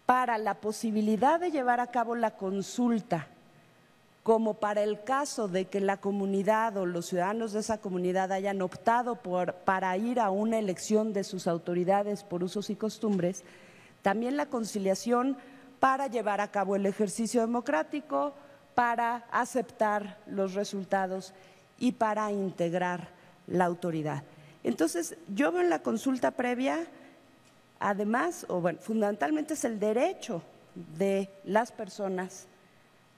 para la posibilidad de llevar a cabo la consulta, como para el caso de que la comunidad o los ciudadanos de esa comunidad hayan optado para ir a una elección de sus autoridades por usos y costumbres, también la conciliación para llevar a cabo el ejercicio democrático, para aceptar los resultados y para integrar la autoridad. Entonces, yo veo en la consulta previa, además, fundamentalmente es el derecho de las personas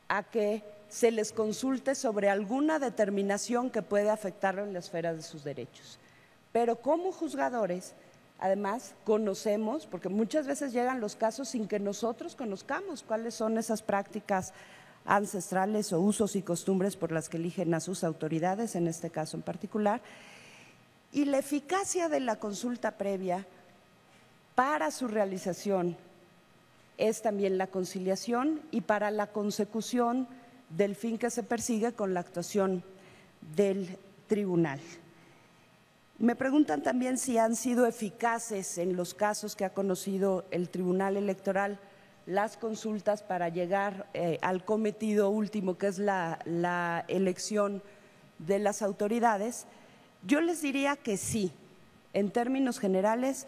a que se les consulte sobre alguna determinación que puede afectarlo en la esfera de sus derechos. Pero como juzgadores, además, conocemos, porque muchas veces llegan los casos sin que nosotros conozcamos cuáles son esas prácticas ancestrales o usos y costumbres por las que eligen a sus autoridades, en este caso en particular, y la eficacia de la consulta previa para su realización es también la conciliación y para la consecución del fin que se persigue con la actuación del tribunal. Me preguntan también si han sido eficaces en los casos que ha conocido el Tribunal Electoral las consultas para llegar al cometido último, que es la elección de las autoridades. Yo les diría que sí, en términos generales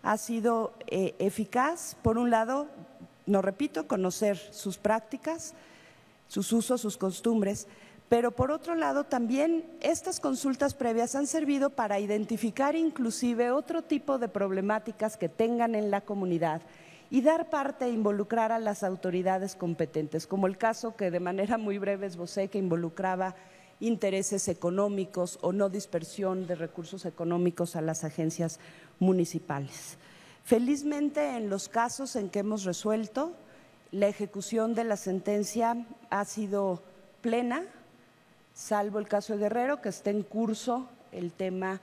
ha sido eficaz. Por un lado, no repito, conocer sus prácticas, sus usos, sus costumbres, pero por otro lado también estas consultas previas han servido para identificar inclusive otro tipo de problemáticas que tengan en la comunidad y dar parte e involucrar a las autoridades competentes, como el caso que de manera muy breve esbocé, que involucraba intereses económicos o no dispersión de recursos económicos a las agencias municipales. Felizmente, en los casos en que hemos resuelto, la ejecución de la sentencia ha sido plena, salvo el caso de Guerrero, que está en curso el tema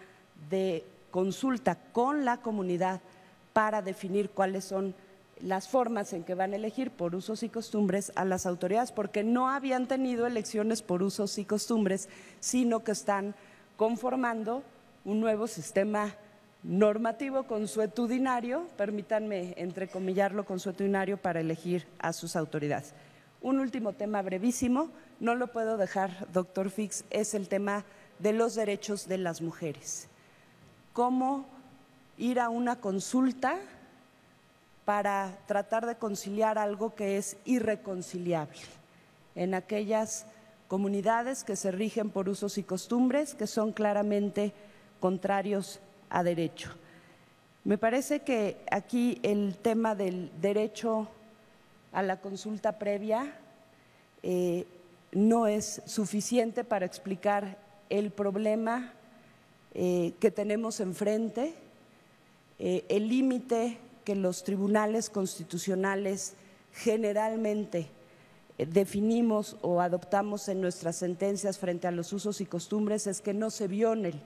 de consulta con la comunidad para definir cuáles son las formas en que van a elegir por usos y costumbres a las autoridades, porque no habían tenido elecciones por usos y costumbres, sino que están conformando un nuevo sistema normativo consuetudinario, permítanme entrecomillarlo, consuetudinario, para elegir a sus autoridades. Un último tema brevísimo, no lo puedo dejar, doctor Fix, es el tema de los derechos de las mujeres. ¿Cómo ir a una consulta para tratar de conciliar algo que es irreconciliable en aquellas comunidades que se rigen por usos y costumbres que son claramente contrarios a derecho? Me parece que aquí el tema del derecho a la consulta previa no es suficiente para explicar el problema que tenemos enfrente, el límite que los tribunales constitucionales generalmente definimos o adoptamos en nuestras sentencias frente a los usos y costumbres es que no se violen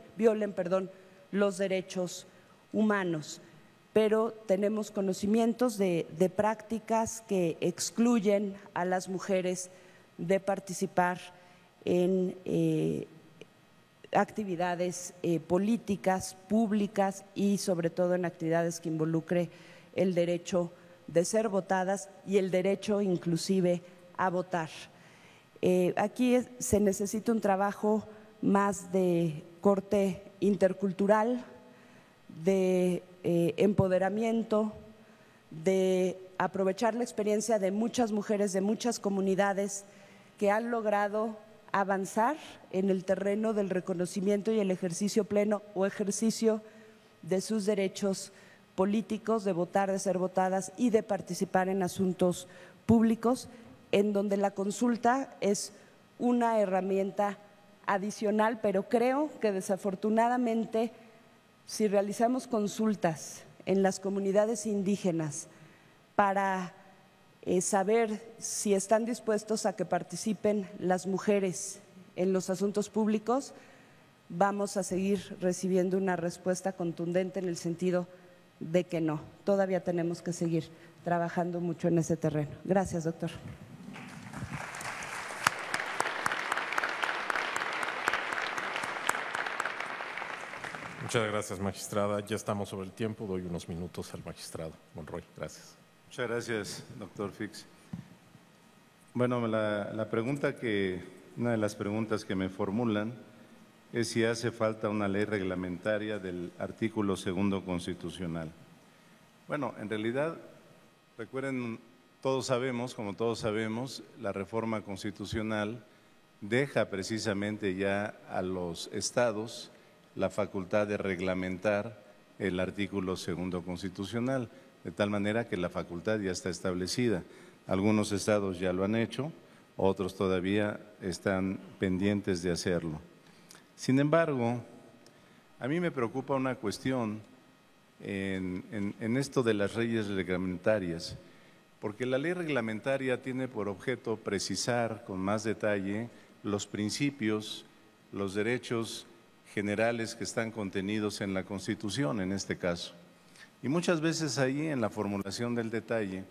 los derechos humanos, pero tenemos conocimientos de prácticas que excluyen a las mujeres de participar en actividades políticas, públicas y sobre todo en actividades que involucre el derecho de ser votadas y el derecho inclusive a votar. Aquí se necesita un trabajo más de corte intercultural, de empoderamiento, de aprovechar la experiencia de muchas mujeres de muchas comunidades que han logrado avanzar en el terreno del reconocimiento y el ejercicio pleno o ejercicio de sus derechos políticos, de votar, de ser votadas y de participar en asuntos públicos, en donde la consulta es una herramienta adicional, pero creo que desafortunadamente si realizamos consultas en las comunidades indígenas para saber si están dispuestos a que participen las mujeres en los asuntos públicos, vamos a seguir recibiendo una respuesta contundente en el sentido de que no. Todavía tenemos que seguir trabajando mucho en ese terreno. Gracias, doctor. Muchas gracias, magistrada. Ya estamos sobre el tiempo. Doy unos minutos al magistrado Monroy. Gracias. Muchas gracias, doctor Fix. Bueno, una de las preguntas que me formulan es si hace falta una ley reglamentaria del artículo 2 constitucional. Bueno, en realidad, recuerden, como todos sabemos, la reforma constitucional deja precisamente ya a los estados la facultad de reglamentar el artículo 2 constitucional, de tal manera que la facultad ya está establecida. Algunos estados ya lo han hecho, otros todavía están pendientes de hacerlo. Sin embargo, a mí me preocupa una cuestión en esto de las leyes reglamentarias, porque la ley reglamentaria tiene por objeto precisar con más detalle los principios, los derechos generales que están contenidos en la Constitución en este caso. Y muchas veces ahí en la formulación del detalle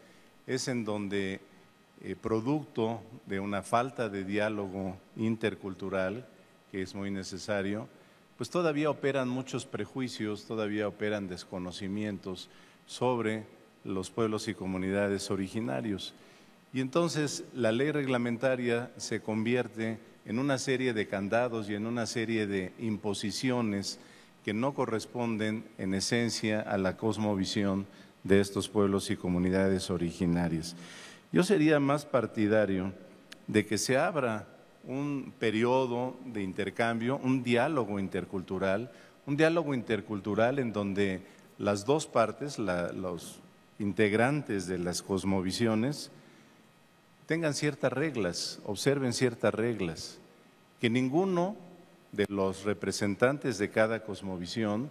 es en donde producto de una falta de diálogo intercultural, que es muy necesario, pues todavía operan muchos prejuicios, todavía operan desconocimientos sobre los pueblos y comunidades originarios. Y entonces la ley reglamentaria se convierte en una serie de candados y en una serie de imposiciones que no corresponden en esencia a la cosmovisión de estos pueblos y comunidades originarias. Yo sería más partidario de que se abra un periodo de intercambio, un diálogo intercultural en donde las dos partes, los integrantes de las cosmovisiones, tengan ciertas reglas, observen ciertas reglas, que ninguno de los representantes de cada cosmovisión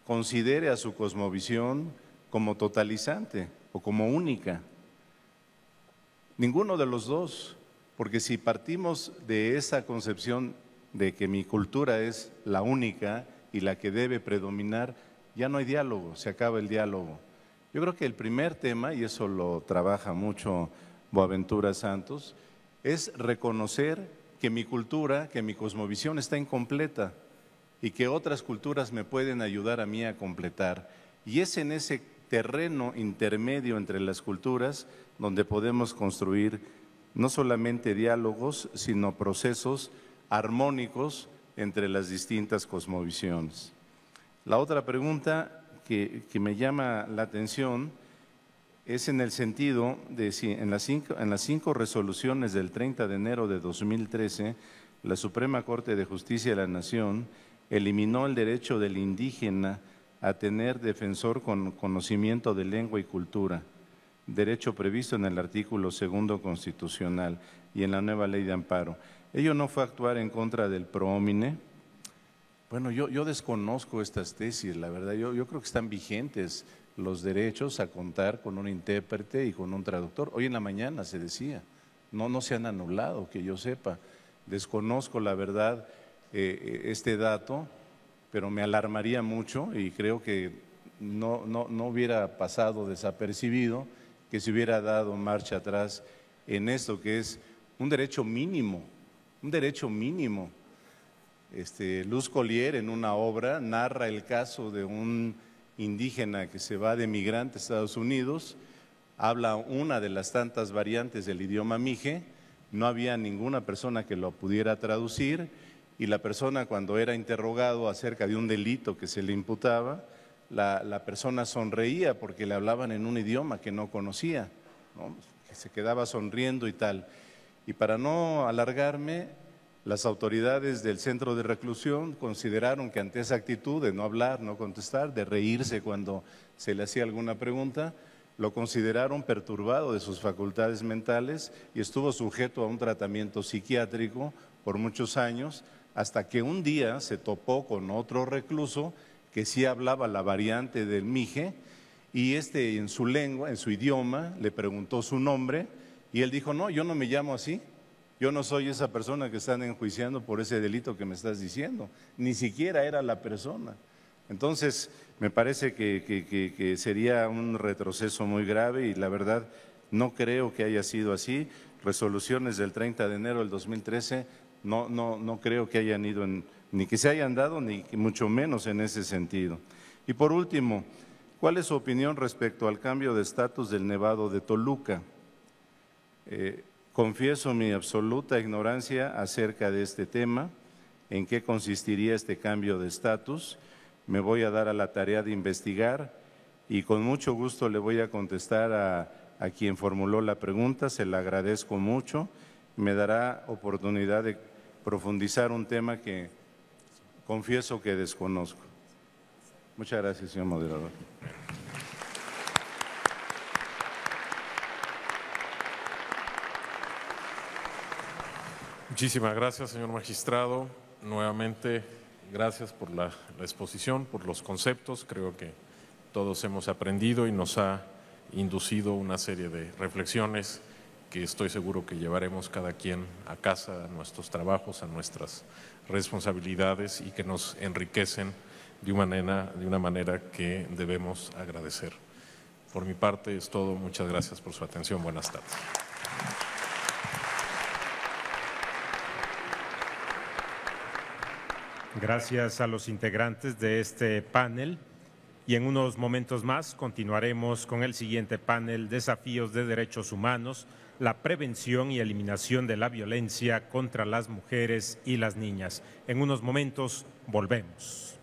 considere a su cosmovisión como totalizante o como única. Ninguno de los dos, porque si partimos de esa concepción de que mi cultura es la única y la que debe predominar, ya no hay diálogo, se acaba el diálogo. Yo creo que el primer tema, y eso lo trabaja mucho Boaventura Santos, es reconocer que mi cultura, que mi cosmovisión está incompleta y que otras culturas me pueden ayudar a mí a completar. Y es en ese terreno intermedio entre las culturas donde podemos construir no solamente diálogos, sino procesos armónicos entre las distintas cosmovisiones. La otra pregunta que me llama la atención es en el sentido de si en las cinco resoluciones del 30 de enero de 2013, la Suprema Corte de Justicia de la Nación eliminó el derecho del indígena a tener defensor con conocimiento de lengua y cultura, derecho previsto en el artículo 2 constitucional y en la nueva ley de amparo. Ello no fue actuar en contra del pro homine. Bueno, yo desconozco estas tesis, la verdad, yo creo que están vigentes los derechos a contar con un intérprete y con un traductor. Hoy en la mañana se decía, no se han anulado, que yo sepa. Desconozco la verdad este dato, pero me alarmaría mucho y creo que no hubiera pasado desapercibido que se hubiera dado marcha atrás en esto que es un derecho mínimo, un derecho mínimo. Luz Collier en una obra narra el caso de un indígena que se va de migrante a Estados Unidos, habla una de las tantas variantes del idioma mije, no había ninguna persona que lo pudiera traducir y la persona cuando era interrogado acerca de un delito que se le imputaba, la persona sonreía porque le hablaban en un idioma que no conocía, ¿no? Que se quedaba sonriendo y tal. Y para no alargarme, las autoridades del centro de reclusión consideraron que ante esa actitud de no hablar, no contestar, de reírse cuando se le hacía alguna pregunta, lo consideraron perturbado de sus facultades mentales y estuvo sujeto a un tratamiento psiquiátrico por muchos años, hasta que un día se topó con otro recluso que sí hablaba la variante del mije y en su lengua, en su idioma, le preguntó su nombre y él dijo, no, yo no me llamo así. Yo no soy esa persona que están enjuiciando por ese delito que me estás diciendo, ni siquiera era la persona. Entonces, me parece que sería un retroceso muy grave y la verdad no creo que haya sido así. Resoluciones del 30 de enero del 2013 no creo que hayan ido, ni que se hayan dado, ni mucho menos en ese sentido. Y por último, ¿cuál es su opinión respecto al cambio de estatus del Nevado de Toluca? Confieso mi absoluta ignorancia acerca de este tema, en qué consistiría este cambio de estatus. Me voy a dar a la tarea de investigar y con mucho gusto le voy a contestar a quien formuló la pregunta, se la agradezco mucho. Me dará oportunidad de profundizar un tema que confieso que desconozco. Muchas gracias, señor moderador. Muchísimas gracias, señor magistrado. Nuevamente, gracias por la exposición, por los conceptos. Creo que todos hemos aprendido y nos ha inducido una serie de reflexiones que estoy seguro que llevaremos cada quien a casa, a nuestros trabajos, a nuestras responsabilidades y que nos enriquecen de una manera que debemos agradecer. Por mi parte es todo. Muchas gracias por su atención. Buenas tardes. Gracias a los integrantes de este panel y en unos momentos más continuaremos con el siguiente panel, Desafíos de Derechos Humanos, la prevención y eliminación de la violencia contra las mujeres y las niñas. En unos momentos volvemos.